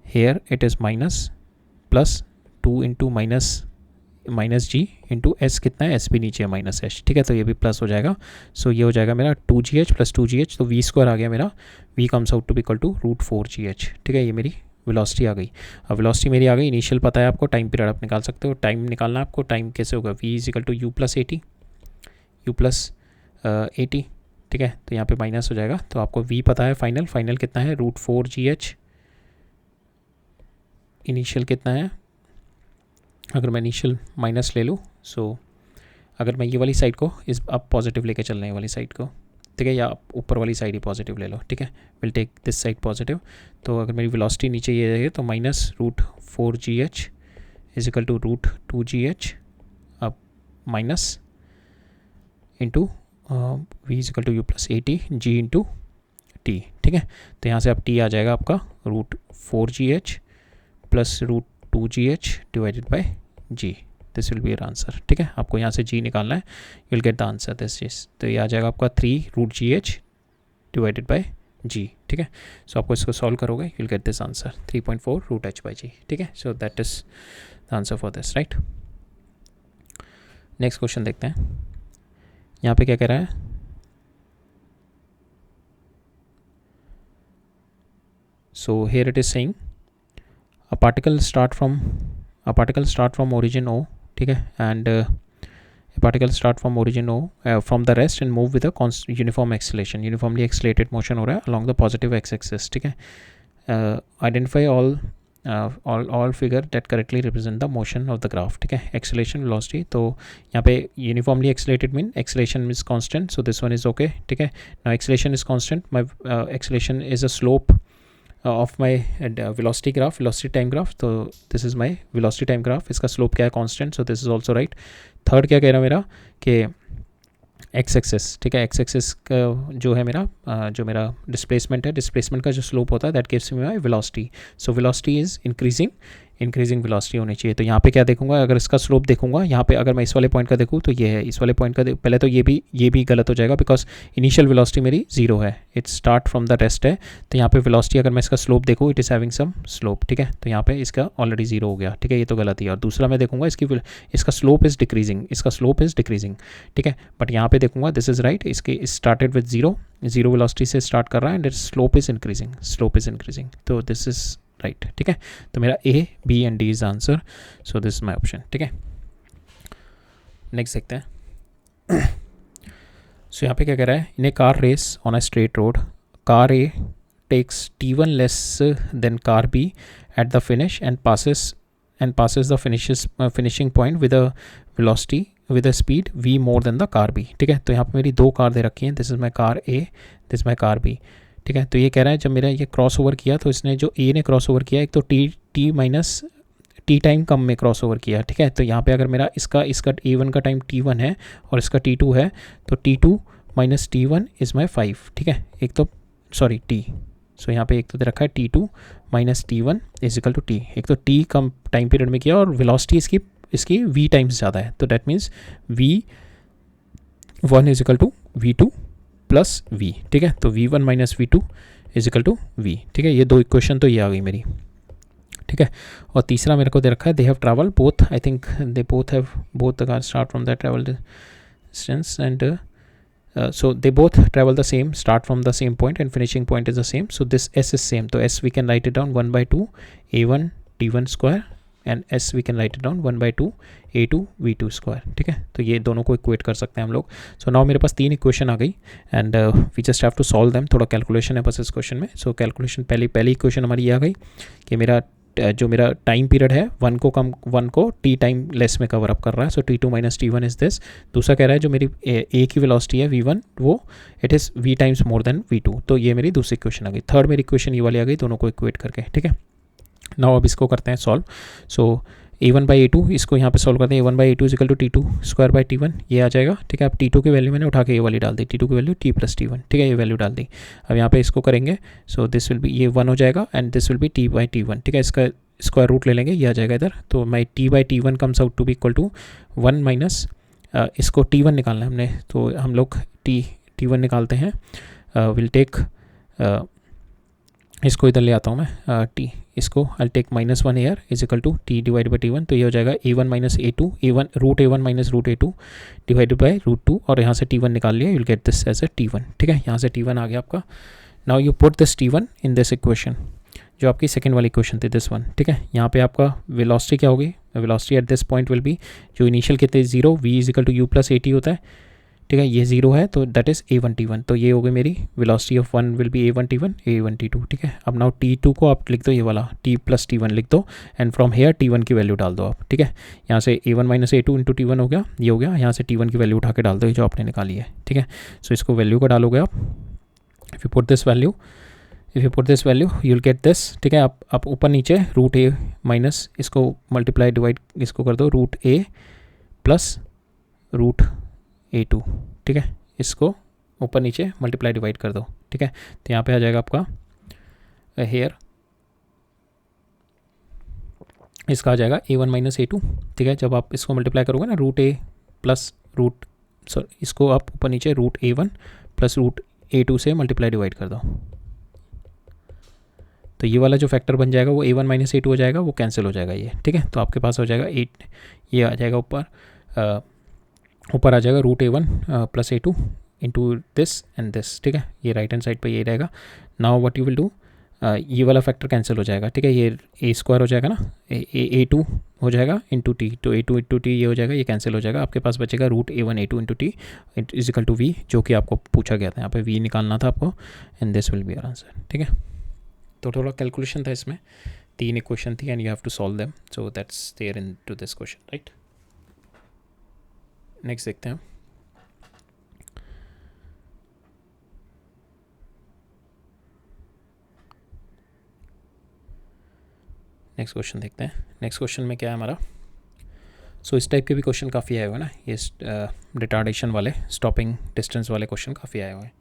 here it is minus plus 2 into minus g into s, कितना है s भी नीचे है -h, ठीक है, तो ये भी प्लस हो जाएगा, सो ये हो जाएगा मेरा 2gh प्लस 2gh, तो v स्क्वायर आ गया मेरा, v comes out to be equal to √4gh, ठीक है। ये मेरी वेलोसिटी आ गई। अब वेलोसिटी मेरी आ गई, इनिशियल पता है आपको, टाइम पीरियड आप निकाल सकते हो। टाइम निकालना है आपको, टाइम कैसे होगा, v is equal to u plus a t, ठीक है। तो यहाँ पे माइनस हो जाएगा, तो आपको v पता है, फाइनल कितना है, √4gh। इनिशियल कितना है, अगर मैं इनिशियल माइनस ले लूँ, सो अगर मैं ये वाली साइड को इस अब पॉजिटिव लेके चलने ये वाली साइड को, ठीक है, या ऊपर वाली साइड ही पॉजिटिव ले लो, ठीक है, will take this side positive. तो अगर मेरी वेलोसिटी नीचे ये है तो -√4gh is equal to √2gh, अब minus into v is equal to u plus a t g into t, ठीक है। तो यहाँ से अब t आ जाएगा आपका √4gh plus √2gh divided by g, this will be your answer, ठीक है। आपको यहाँ से g निकालना है, you will get the answer this चीज। तो ये आ जाएगा आपका 3√gh डिवाइडेड बाई g, ठीक है। सो आपको इसको सॉल्व करोगे, you will get this answer 3.4√h/g, ठीक है। So that is the answer for this, right. Next question देखते हैं, यहाँ पे क्या कह रहा है, so here it is saying a particle start from origin O, ठीक है, and a particle start from origin O from the rest and move with a uniform acceleration, uniformly accelerated motion हो रहा है along the positive x-axis, ठीक है। Identify all figure that correctly represent the motion of the graph, ठीक है। Acceleration, velocity, तो यहाँ पे uniformly accelerated mean acceleration is constant, so this one is okay, ठीक है। Now acceleration is constant, my acceleration is a slope of my velocity graph, velocity time graph, तो this is my velocity time graph, इसका slope क्या है, constant, so this is also right। Third क्या कह रहा है मेरा कि एक्स एक्सिस, ठीक है, एक्स एक्सिस का जो है मेरा जो मेरा डिस्प्लेसमेंट है, डिस्प्लेसमेंट का जो स्लोप होता है that gives me my velocity, so velocity is increasing velocity होनी चाहिए। तो यहाँ पे क्या देखूंगा, अगर इसका स्लोप देखूंगा, यहाँ पे अगर मैं इस वाले पॉइंट का देखूँ तो ये है, इस वाले पॉइंट का पहले तो ये भी गलत हो जाएगा बिकॉज इनिशियल वेलोसिटी मेरी 0 है, it start from the rest है। तो यहाँ पे वेलोसिटी अगर मैं इसका स्लोप देखूँ, it is having some slope, ठीक है, तो यहाँ पे इसका ऑलरेडी 0 हो गया, ठीक है, ये तो गलत ही है। और दूसरा मैं देखूंगा इसका स्लोप इज़ डिक्रीजिंग, ठीक है, बट यहाँ पे देखूंगा दिस इज़ राइट, इसके स्टार्टेड विद 0 वेलोसिटी से स्टार्ट कर रहा है and it slope is increasing, तो दिस इज़ राइट, ठीक है। तो मेरा A, B and D is answer, so this is my option, ठीक है। नेक्स्ट देखते हैं, सो यहाँ पे क्या कह रहा है, in a car race on a straight road, car A takes T1 less than car B at the finish and passes the finishing point with a velocity with a speed v more than the car B, ठीक है। तो यहाँ पे मेरी दो कार दे रखी हैं, this is my car A, this my car B, ठीक है। तो ये कह रहा है जब मेरा ये क्रॉस ओवर किया तो इसने जो A ने क्रॉस ओवर किया, एक तो टी माइनस टी टाइम कम में क्रॉस ओवर किया, ठीक है। तो यहाँ पे अगर मेरा इसका A1 का टाइम T1 है और इसका T2 है, तो T2 minus T1 is my 5, ठीक है। एक तो सॉरी T, सो यहाँ पे एक तो दे रखा है T2 minus T1 is equal to T, एक तो T कम टाइम पीरियड में किया और वेलोसिटी इसकी V टाइम्स ज़्यादा है, तो that means V1 is equal to V2 plus V, ठीक है। तो V1 minus V2 is equal to V, ठीक है। ये दो इक्वेशन तो ये आ गई मेरी, ठीक है। और तीसरा मेरे को दे रखा है they have travel both, I think they both the car start from the travel distance and so they both travel the same, start from the same point and finishing point is the same, so this S is same, so S we can write it down 1/2 A1 T1 square and S we can write it down 1/2 A2 V2 square, ठीक है। तो ये दोनों को इक्वेट कर सकते हैं हम लोग। सो नाउ मेरे पास 3 इक्वेशन आ गई and we just have to solve them, थोड़ा कैलकुलेशन है बस इस क्वेश्चन में। सो कैलकुलेशन पहली इक्वेशन हमारी ये आ गई कि जो मेरा टाइम पीरियड है 1 को टी टाइम लेस में कवर अप कर रहा है, सो T2 minus T1 is this. दूसरा कह रहा है जो मेरी ए की वेलोसिटी है V1 वो it is V times more than V2, तो ये मेरी दूसरी इक्वेशन आ गई। थर्ड मेरी इक्वेशन ये वाली आ गई, दोनों को इक्वेट करके, ठीक है। नाउ अब इसको करते हैं सॉल्व। सो A1/A2 इसको यहाँ पे सॉल्व करते हैं, A1/A2 is equal to T2 square by T1, ये आ जाएगा, ठीक है। अब T2 की वैल्यू मैंने उठा के ये वाली डाल दी, T2 की वैल्यू T प्लस T1, ठीक है, ये वैल्यू डाल दी। अब यहाँ पे इसको करेंगे, सो दिस विल बी ये 1 हो जाएगा and this will B T/T1, ठीक है। इसका स्क्वायर रूट ले लेंगे, ये आ जाएगा इधर, तो my T/T1 comes out to be equal to 1 minus इसको T1 निकालना है हमने, तो हम लोग T1 निकालते हैं। विल टेक इसको इधर ले आता हूँ मैं, T इसको I take -1 here is equal to T divide by T1, तो ये हो जाएगा A1 minus A2, root A1 minus root A2 divided by √2, और यहाँ से T1 निकाल लिया, you will get this as a T1, ठीक है। यहाँ से T1 आ गया आपका। Now you put this T1 in this equation, जो आपकी सेकंड वाली इक्वेशन थी, दिस वन, ठीक है। यहाँ पे आपका वेलोसिटी क्या होगी, velocity at this point will be, जो इनिशियल कितने 0, v is equal to u plus AT होता है, ठीक है, ये 0 है तो दैट इज़ A1T1, तो ये हो गई मेरी velocity of one will B A1T1 A1T2, ठीक है। अब नाउ T2 को आप लिख दो, ये वाला T प्लस T1 लिख दो, एंड फ्रॉम हेयर T1 की वैल्यू डाल दो आप, ठीक है। यहाँ से A1 minus A2 into T1 हो गया, ये हो गया, यहाँ से T1 की वैल्यू उठा के डाल दो, ये जो आपने निकाली है, ठीक है। सो इसको वैल्यू को डालोगे आप, if you put this value, you will get this, ठीक है। आप ऊपर नीचे रूट A माइनस इसको मल्टीप्लाई डिवाइड इसको कर दो, root A plus root A2, ठीक है, इसको ऊपर नीचे मल्टीप्लाई डिवाइड कर दो, ठीक है। तो यहाँ पे आ जाएगा आपका हेयर, इसका आ जाएगा A1 माइनस A2, ठीक है। जब आप इसको मल्टीप्लाई करोगे ना, root A plus root, sorry इसको आप ऊपर नीचे root A1 plus root A2 से मल्टीप्लाई डिवाइड कर दो, तो ये वाला जो फैक्टर बन जाएगा वो A1 माइनस A2 हो जाएगा, वो कैंसिल हो जाएगा ये, ठीक है। तो आपके पास हो जाएगा 8, ये आ जाएगा ऊपर आ जाएगा root A1 plus A2 into this and this, ठीक है। ये राइट हैंड साइड पर ये रहेगा। Now what you will do, ये वाला फैक्टर कैंसिल हो जाएगा, ठीक है। ये A स्क्वायर हो जाएगा ना, A2 हो जाएगा इंटू टी, तो A2 इंटू टी ये हो जाएगा, ये कैंसिल हो जाएगा। आपके पास बचेगा root A1 A2 into t is equal to V, जो कि आपको पूछा गया था, यहाँ पे V निकालना था आपको, and this will be our answer, ठीक है। तो थोड़ा कैलकुलेशन था इसमें, 3 इक्वेशन थी and you have to solve them, so that's there in to this question, right. Next देखते हैं। नेक्स्ट क्वेश्चन देखते हैं। नेक्स्ट क्वेश्चन में क्या है हमारा, सो इस टाइप के भी क्वेश्चन काफ़ी आए हुए हैं ना, ये रिटार्डेशन वाले, स्टॉपिंग डिस्टेंस वाले क्वेश्चन काफ़ी आए हुए हैं।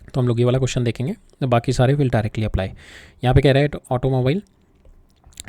तो हम लोग ये वाला क्वेश्चन देखेंगे, तो बाकी सारे विल डायरेक्टली अप्लाई। यहाँ पे कह रहा है automobile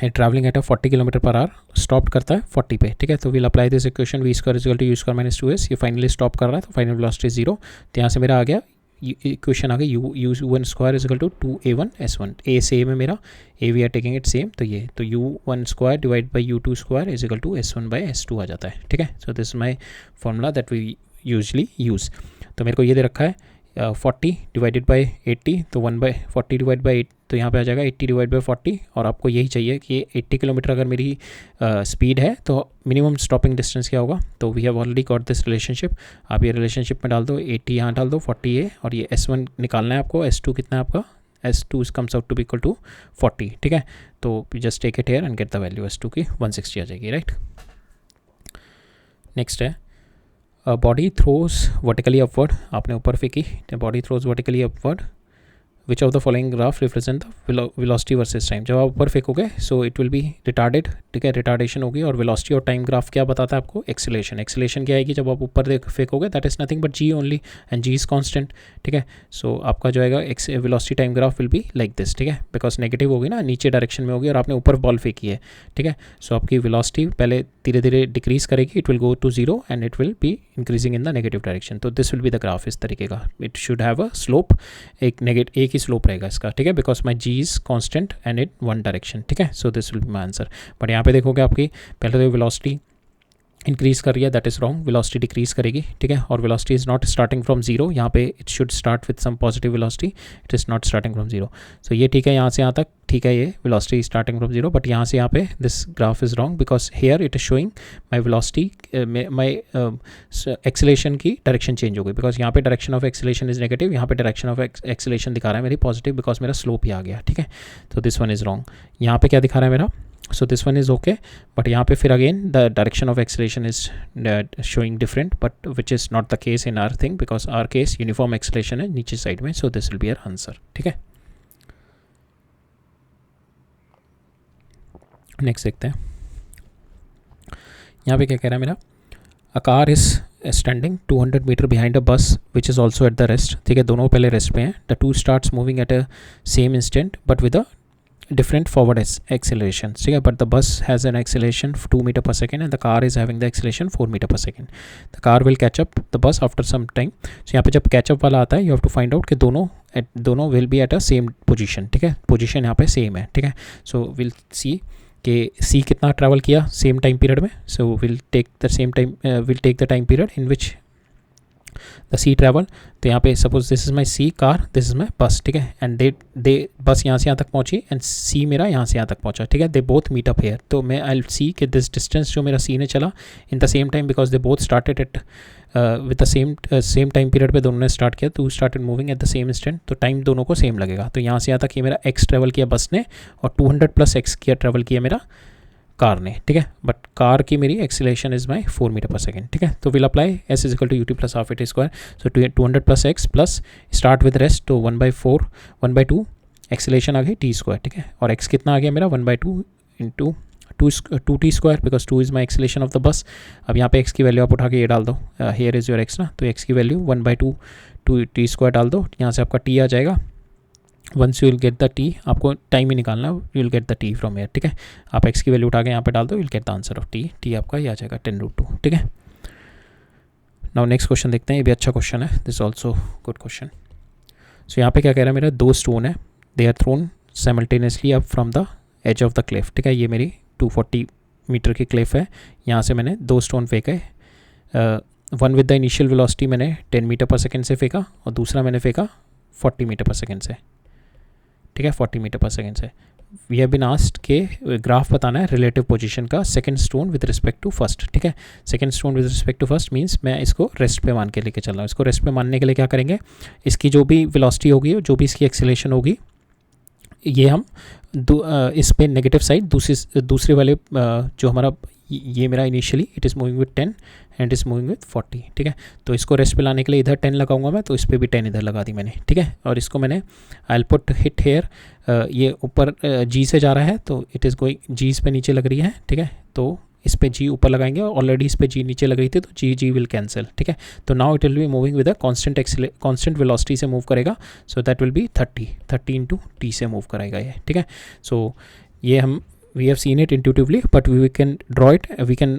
travelling at 40 kilometre per hour stop करता है 40 पे, ठीक है। तो will apply this equation, V square is equal to U square minus 2S, ये फाइनली स्टॉप कर रहा है, तो फाइनल वेलोसिटी 0। तो यहाँ से मेरा आ गया इक्वेशन आ गई U1 square is equal to 2A1 S1, A same है मेरा, A we are taking it same, तो ये तो U1 square divide by U2 square is equal to S1 by S2 आ जाता है, ठीक है। So this my formula that we usually use. तो मेरे को ये दे रखा है 40 डिवाइडेड बाई 80, तो 1/40 डिवाइड बाई 8, तो यहाँ पे आ जाएगा 80 डिवाइड बाई 40, और आपको यही चाहिए कि 80 किलोमीटर अगर मेरी स्पीड है तो मिनिमम स्टॉपिंग डिस्टेंस क्या होगा। तो we have already got this relationship, आप ये रिलेशनशिप में डाल दो, 80 यहाँ डाल दो, 40 है, और ये S1 निकालना है आपको, S2 कितना है आपका, S2 comes out to be equal to 40, ठीक है। तो just take it here and get the value, S2 की 160 आ जाएगी, राइट। नेक्स्ट है बॉडी थ्रोज वर्टिकली अपवर्ड, आपने ऊपर फेंकी, body throws vertically upward, which of the following graph represent the velocity versus time. जब आप ऊपर फेंकोगे so it will be retarded, ठीक है, रिटार्डेशन होगी, और वेलोसिटी और टाइम ग्राफ क्या बताता है आपको, एक्सीलरेशन। एक्सीलरेशन क्या आएगी जब आप ऊपर फेंकोगे, that is nothing but G only, and G is constant, ठीक है। सो आपका जो आएगा velocity time graph will be like this, ठीक है, बिकॉज नेगेटिव होगी ना, नीचे डायरेक्शन में होगी और आपने ऊपर बॉल फेंकी है, ठीक है। सो आपकी वेलोसिटी पहले धीरे धीरे डिक्रीज करेगी, it will go to 0 and it will be increasing in the negative direction. तो this will be the graph इस तरीके का, it should have a slope, एक ही स्लोप रहेगा इसका, ठीक है, because my G is constant and in one direction, ठीक है। So this will be my answer. But यहाँ पे देखोगे आपकी पहले तो वेलोसिटी इंक्रीज कर रही है, that is wrong, velocity decrease करेगी, ठीक है। और velocity is not starting from 0, यहाँ पे it should start with some positive velocity, it is not starting from 0। So ये ठीक है, यहाँ से यहाँ तक ठीक है, ये वेलोसिटी स्टार्टिंग फ्रॉम 0, बट यहाँ से यहाँ पे this graph is wrong, because here it is showing my velocity, my acceleration की डायरेक्शन चेंज हो गई, बिकॉज यहाँ पे direction of acceleration is negative, यहाँ पे डायरेक्शन ऑफ एक्सीलरेशन दिखा रहा है मेरी पॉजिटिव, बिकॉज मेरा स्लोप ही आ गया, ठीक है। तो दिस वन इज रॉन्ग। यहाँ पे क्या दिखा रहा है मेरा, so this one is okay, but यहाँ पे फिर again the direction of acceleration is showing different, but which is not the case in our thing, because our case uniform acceleration है नीचे साइड में, so this will be our answer, ठीक है। नेक्स्ट देखते हैं, यहाँ पे क्या कह रहा है मेरा, a car is standing 200 metre behind a bus which is also at the rest, ठीक है, दोनों पहले रेस्ट पे हैं। the two starts moving at a same instant but with a different forward acceleration, ठीक है, but the bus has an acceleration 2 meter per second and the car is having the acceleration 4 meter per second. The car will catch up the bus after some time. So यहाँ पे जब catch up वाला आता है, you have to find out कि दोनों will be at a same position, ठीक है, position यहाँ पे same है, ठीक है। So we'll see कि C कितना ट्रैवल किया सेम टाइम पीरियड में, so we'll take the time period in which the C travel, तो यहाँ पे suppose this is my C car, this is my bus, ठीक है, एंड दे बस यहाँ से यहाँ तक पहुँची एंड सी मेरा यहाँ से यहाँ तक पहुँचा, ठीक है, they both meet up here. तो मैं आई सी कि दिस डिस्टेंस जो मेरा सी ने चला इन the same time, because they both started at with the same time period पे दोनों ने स्टार्ट किया, तो started moving at the same instant, तो टाइम दोनों को सेम लगेगा। तो यहाँ से यहाँ तक ये मेरा एक्स ट्रैवल किया बस ने और 200 प्लस एक्स किया ट्रैवल किया मेरा कार ने, ठीक है, बट कार की मेरी एक्सीलरेशन इज माई 4 मीटर पर सेकेंड, ठीक है। तो will apply s is equal to u t plus half a t square, so 200 plus x plus start with rest, तो 1/4 1/2 एक्सीलरेशन आ गई टी स्क्वायर, ठीक है, और एक्स कितना आ गया मेरा 1/2 into 2 T square, because 2 is my acceleration of the bus. अब यहाँ पे एक्स की वैल्यू आप उठा के ये डाल दो, हेयर इज़ योर एक्स ना, तो एक्स की वैल्यू 1/2 2 टी स्क्वायर डाल दो, यहाँ से आपका टी आ जाएगा। Once you will get the t, आपको टाइम ही निकालना है, you will get the t from here, ठीक है। आप एक्स की वैल्यू उठा के यहाँ पे डाल दो, you will get the answer of T, T आपका ये आ जाएगा 10√2, ठीक है। नाउ नेक्स्ट क्वेश्चन देखते हैं, ये भी अच्छा क्वेश्चन है, दिस ऑल्सो गुड क्वेश्चन। सो यहाँ पे क्या कह रहा है, मेरा 2 स्टोन है, they are thrown simultaneously up from the edge of the cliff, ठीक है, ये मेरी 240 मीटर की क्लिफ है, यहाँ से मैंने 2 स्टोन फेंके, one with the initial velocity मैंने 10 मीटर पर सेकेंड से फेंका और दूसरा मैंने फेंका 40 मीटर पर सेकेंड से, ठीक है, 40 मीटर पर सेकेंड से। वी हैव बीन आस्क्ड के ग्राफ बताना है रिलेटिव पोजीशन का second stone with respect to first, ठीक है। Second stone with respect to first means मैं इसको रेस्ट पे मान के लेके चल रहा हूँ। इसको रेस्ट पे मानने के लिए क्या करेंगे, इसकी जो भी वेलोसिटी होगी, जो भी इसकी एक्सीलरेशन होगी, ये हम इस पे नेगेटिव साइड दूसरे वाले जो हमारा ये मेरा initially it is moving with 10 and is moving with 40, ठीक है। तो इसको रेस्ट पे लाने के लिए इधर 10 लगाऊंगा मैं, तो इस पर भी 10 इधर लगा दी मैंने, ठीक है। और इसको मैंने I will put it here, ये ऊपर जी से जा रहा है, तो इट इज़ गोइंग जी इस पे नीचे लग रही है, ठीक है, तो इस पे जी ऊपर लगाएंगे, ऑलरेडी इस पे जी नीचे लग रही थी, तो जी विल कैंसिल, ठीक है। तो now it will be moving with a constant velocity से मूव करेगा, सो that will B 30 into T से मूव करेगा ये, ठीक है। सो ये हम we have seen it intuitively but we can draw it, we can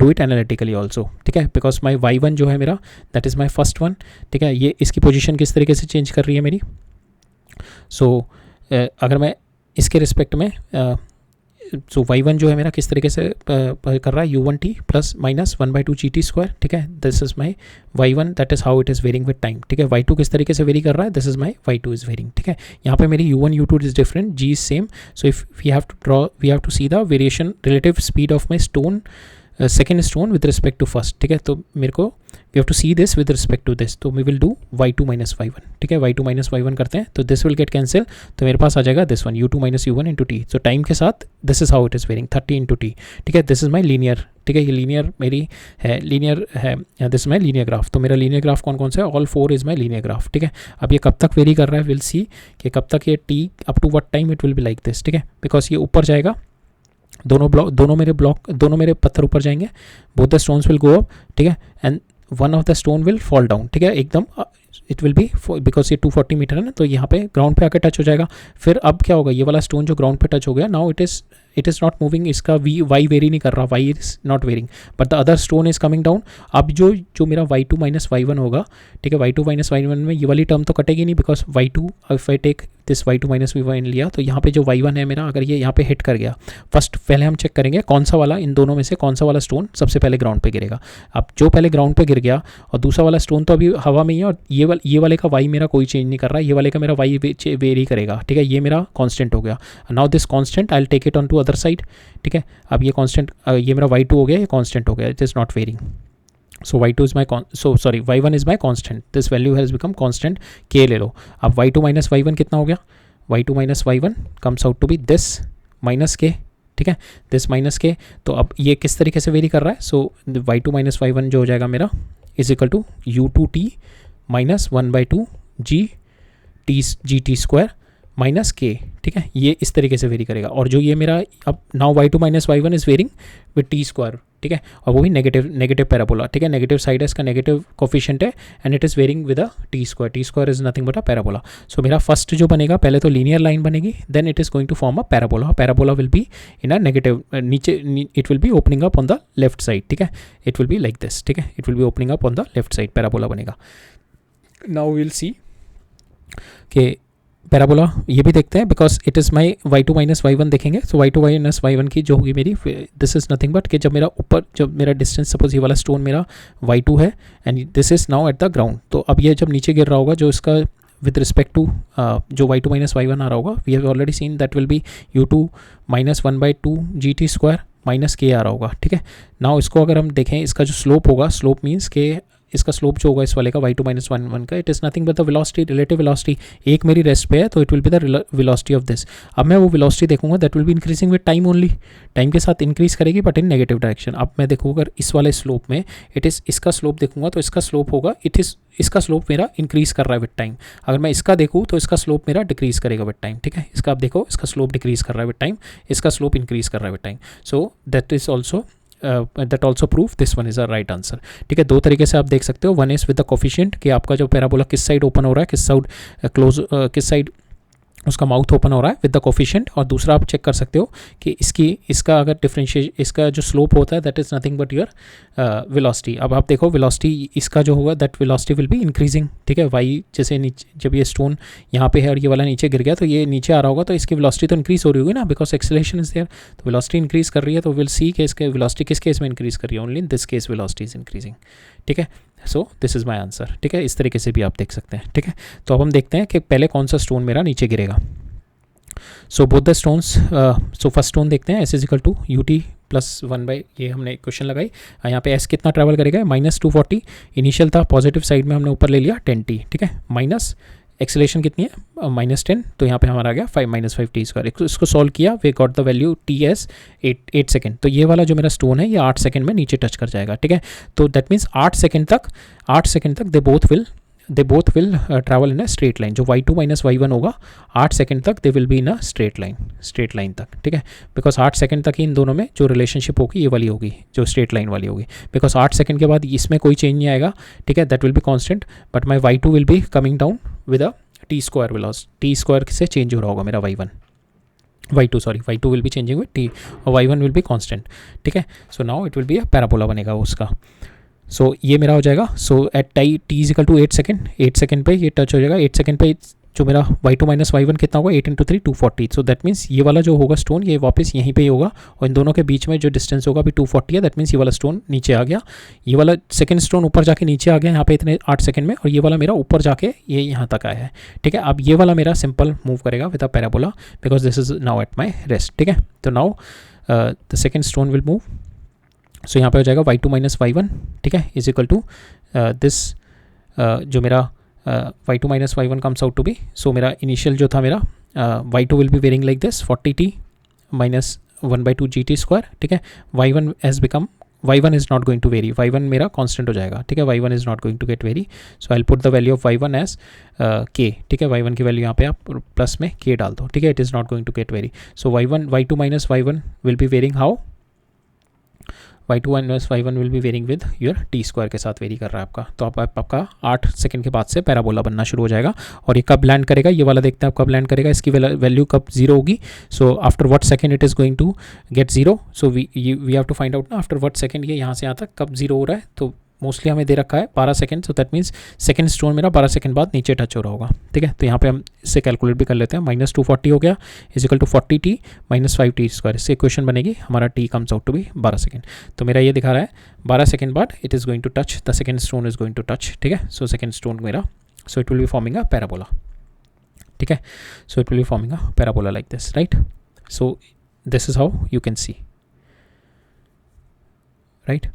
do it analytically also, ठीक है, because my y1 जो है मेरा that is my first one, ठीक है, ये इसकी पोजीशन किस तरीके से चेंज कर रही है मेरी। सो अगर मैं इसके रिस्पेक्ट में सो y1 जो है मेरा किस तरीके से कर रहा है, u1t plus minus 1/2 gt square, ठीक है, this is my y1, that is how it is varying with time, ठीक है। y2 किस तरीके से वेरी कर रहा है, this is my y2 is varying, ठीक है। यहाँ पे मेरी u1 u2 is different, g is same, so if we have to see the variation relative speed of my stone second stone with respect to first, ठीक है। तो मेरे को we have to see this with respect to this, तो we will do y2 minus y1, ठीक है, y2 माइनस y1 करते हैं, तो दिस विल गेट कैंसिल, तो मेरे पास आ जाएगा this one u2 minus u1 into t. तो टाइम के साथ this is how it is varying 30 into t, ठीक है, दिस इज माई लीनियर, ठीक है, ये लीनियर मेरी है, लीनियर है, this is my linear graph. तो मेरा लीनियर ग्राफ कौन कौन सा है, all 4 is my linear graph, ठीक है। अब ये कब तक वेरी कर रहा है, विल सी कि कब तक ये t up to what time it will be like this, ठीक है, बिकॉज ये ऊपर जाएगा, दोनों मेरे पत्थर ऊपर जाएंगे, both the stones will go up, ठीक है, and one of the stone will fall down, ठीक है, एकदम इट विल बी, बिकॉज ये 240 मीटर है ना, तो यहाँ पे ग्राउंड पे आकर टच हो जाएगा। फिर अब क्या होगा, ये वाला स्टोन जो ग्राउंड पे टच हो गया, now it is not moving, इसका वाई वेरी नहीं कर रहा, y is not varying, but the other stone is coming down. अब जो मेरा y2 माइनस y1 होगा, ठीक है, y2 माइनस y1 में ये वाली टर्म तो कटेगी नहीं, because y2 if I take this y2 minus y1 लिया, तो यहाँ पे जो y1 है मेरा, अगर ये यहाँ पे हिट कर गया, फर्स्ट पहले हम चेक करेंगे कौन सा वाला इन दोनों में से कौन सा वाला स्टोन सबसे पहले ग्राउंड पे गिरेगा। अब जो पहले ग्राउंड पे गिर गया और दूसरा वाला स्टोन तो अभी हवा में ही है, और ये वाले का y मेरा कोई चेंज नहीं कर रहा है, ये वाले का मेरा y वेरी करेगा, ठीक है, ये मेरा कांस्टेंट हो गया। Now this constant I will take it on to other side, ठीक है। अब ये कांस्टेंट, ये मेरा y2 हो गया, ये कांस्टेंट हो गया, it is not varying, so y2 is my y1 is my constant, this value has become constant, k ले लो। अब y2 माइनस y1 कितना हो गया, y2 minus y1 comes out to be this minus k, ठीक है, दिस माइनस के। तो अब ये किस तरीके से वेरी कर रहा है, सो y2 माइनस y1 जो हो जाएगा मेरा is equal to u2t minus 1/2 gt square minus k, ठीक है, ये इस तरीके से वेरी करेगा। और जो ये मेरा अब now y2 minus y1 is varying with t square, ठीक है, और वो भी नेगेटिव पैराबोला, ठीक है, नेगेटिव साइड है, इसका नेगेटिव कोफिशिएंट है, and it is varying with a t square is nothing but a parabola. So मेरा फर्स्ट जो बनेगा, पहले तो लीनियर लाइन बनेगी, then it is going to form a parabola will be in a negative, नीचे it will be opening up on the left side, ठीक है, it will be like this, ठीक है, it will be opening up on the left side, parabola बनेगा। नाउ विल सी कि पैराबोला ये भी देखते हैं, because it is my y2 minus y1 देखेंगे। सो y2 माइनस y1 की जो होगी मेरी, दिस इज़ नथिंग बट कि जब मेरा ऊपर, जब मेरा डिस्टेंस सपोज ये वाला स्टोन मेरा y2 है and this is now at the ground, तो अब ये जब नीचे गिर रहा होगा, जो इसका विद रिस्पेक्ट टू जो y2 माइनस y1 आ रहा होगा, we have already seen that will be u2 minus 1/2 gt square minus k आ रहा होगा, ठीक है। नाउ इसको अगर हम देखें, इसका जो स्लोप होगा, स्लोप मीन्स के इसका स्लोप जो होगा इस वाले का y2 माइनस 1 का, it is nothing but the velocity, relative velocity. एक मेरी रेस्ट पे है तो it will be the velocity of this. अब मैं वो वेलोसिटी देखूंगा that will be increasing with time only, time के साथ इंक्रीज करेगी बट इन नेगेटिव डायरेक्शन। अब मैं देखूँगा अगर इस वाले स्लोप में इट इज़, इसका स्लोप देखूंगा तो इसका स्लोप होगा, इट इज़, इसका स्लोप मेरा इंक्रीज कर रहा है विद टाइम। अगर मैं इसका देखूँ तो इसका स्लोप मेरा डिक्रीज करेगा विद टाइम, ठीक है। इसका आप देखो, इसका स्लोप डिक्रीज कर रहा है विद टाइम, इसका स्लोप इंक्रीज कर रहा है with time. So that is also that also proof this one is a right answer, ठीक है। दो तरीके से आप देख सकते हो, one is with the coefficient कि आपका जो पैराबोला किस साइड ओपन हो रहा है, किस साइड क्लोज, किस साइड उसका माउथ ओपन हो रहा है विद द कोफिशिएंट। और दूसरा आप चेक कर सकते हो कि इसका अगर डिफरेंशिएट, इसका जो स्लोप होता है that is nothing but your velocity. अब आप देखो वेलोसिटी इसका जो होगा that velocity will be increasing, ठीक है। वाई जैसे नीचे, जब ये स्टोन यहाँ पे है और ये वाला नीचे गिर गया तो ये नीचे आ रहा होगा, तो इसकी वेलोसिटी तो इंक्रीज हो रही होगी ना, बिकॉज एक्सेलरेशन इज देयर, तो वेलोसिटी इंक्रीज कर रही है। तो विल सी कि इसके वेलोसिटी किस केस में इंक्रीज कर रही है, only in this case velocity is increasing, ठीक है। So this is my answer, ठीक है। इस तरीके से भी आप देख सकते हैं, ठीक है। तो अब हम देखते हैं कि पहले कौन सा स्टोन मेरा नीचे गिरेगा। So both the stones, so first stone देखते हैं, s is equal to ut plus 1/, ये हमने क्वेश्चन लगाई। यहाँ पे एस कितना ट्रैवल करेगा, -240। इनिशियल था, पॉजिटिव साइड में हमने ऊपर ले लिया 10t, ठीक है। माइनस एक्सेलेरेशन कितनी है, -10, तो यहाँ पे हमारा आ गया 5 - 5t²। इसको सॉल्व किया, we got the value t as 8 second. तो ये वाला जो मेरा स्टोन है ये 8 सेकेंड में नीचे टच कर जाएगा, ठीक है। तो दैट मीन्स 8 सेकेंड तक they both will travel in a straight line. जो y2 माइनस y1 होगा 8 सेकेंड तक they will be in a straight line तक, ठीक है। बिकॉज 8 सेकेंड तक ही इन दोनों में जो रिलेशनशिप होगी ये वाली होगी, जो स्ट्रेट लाइन वाली होगी। बिकॉज 8 सेकेंड के बाद इसमें कोई चेंज नहीं आएगा, ठीक है, that will be constant. But my y2 will be coming down with a t² velocity, t² से चेंज हो रहा होगा मेरा y2 will be changing with t और y1 विल बी कॉन्स्टेंट, ठीक है। So now it will be a parabola बनेगा उसका। सो ये मेरा हो जाएगा। So at t is equal to 8 second पे ये टच हो जाएगा। 8 सेकेंड पे जो मेरा y2 माइनस y1 कितना होगा, 8 × 3 240। सो दैट मीन्स ये वाला जो होगा स्टोन ये वापस यहीं पे ही होगा, और इन दोनों के बीच में जो डिस्टेंस होगा अभी 240 है। दैट मीन्स ये वाला स्टोन नीचे आ गया, ये वाला सेकंड स्टोन ऊपर जाके नीचे आ गया यहाँ पे इतने 8 सेकंड में, और ये वाला मेरा ऊपर जाके ये यहाँ तक आया है, ठीक है। अब ये वाला मेरा सिंपल मूव करेगा with a parabola because this is now at my rest, ठीक है। तो now the second stone will move. So यहाँ पे हो जाएगा y2 माइनस y1, ठीक है, इज इक्वल टू दिस, जो मेरा y2 minus y1 comes out to be. So मेरा इनिशियल जो था मेरा y2 will be varying like this 40t minus 1/2 gt², ठीक है। y1 is not going to vary, y1 मेरा कांस्टेंट हो जाएगा, ठीक है। y1 is not going to get vary. So I will put the value of y1 as k, ठीक है। y1 की वैल्यू यहाँ पे आप प्लस में k डाल दो, ठीक है। It is not going to get vary. So y2 minus y1 will be varying how, y2 minus y1 will be varying with your t² के साथ वेरी कर रहा है आपका। तो आपका 8 सेकंड के बाद से पैराबोला बनना शुरू हो जाएगा। और ये कब लैंड करेगा, ये वाला देखते हैं आप कब लैंड करेगा, इसकी वैल्यू कब 0 होगी। So after what second it is going to get 0। So we have to find out ना आफ्टर व्हाट सेकंड ये यहाँ से यहाँ तक कब 0 हो रहा है। तो मोस्टली हमें दे रखा है 12 second. So that means second stone मेरा 12 सेकंड बाद नीचे टच हो रहा होगा, ठीक है। तो यहाँ पे हम इससे कैलकुलेट भी कर लेते हैं। -240 हो गया is equal to 40t minus 5t²। इससे इक्वेशन बनेगी हमारा t comes out to be 12 second. तो मेरा ये दिखा रहा है 12 सेकंड बाद it is going to touch, the second stone is going to touch, ठीक है। सो सेकंड स्टोन मेरा, so it will be forming a parabola, ठीक है। So it will be forming a parabola like this, right. So this is how you can see, right,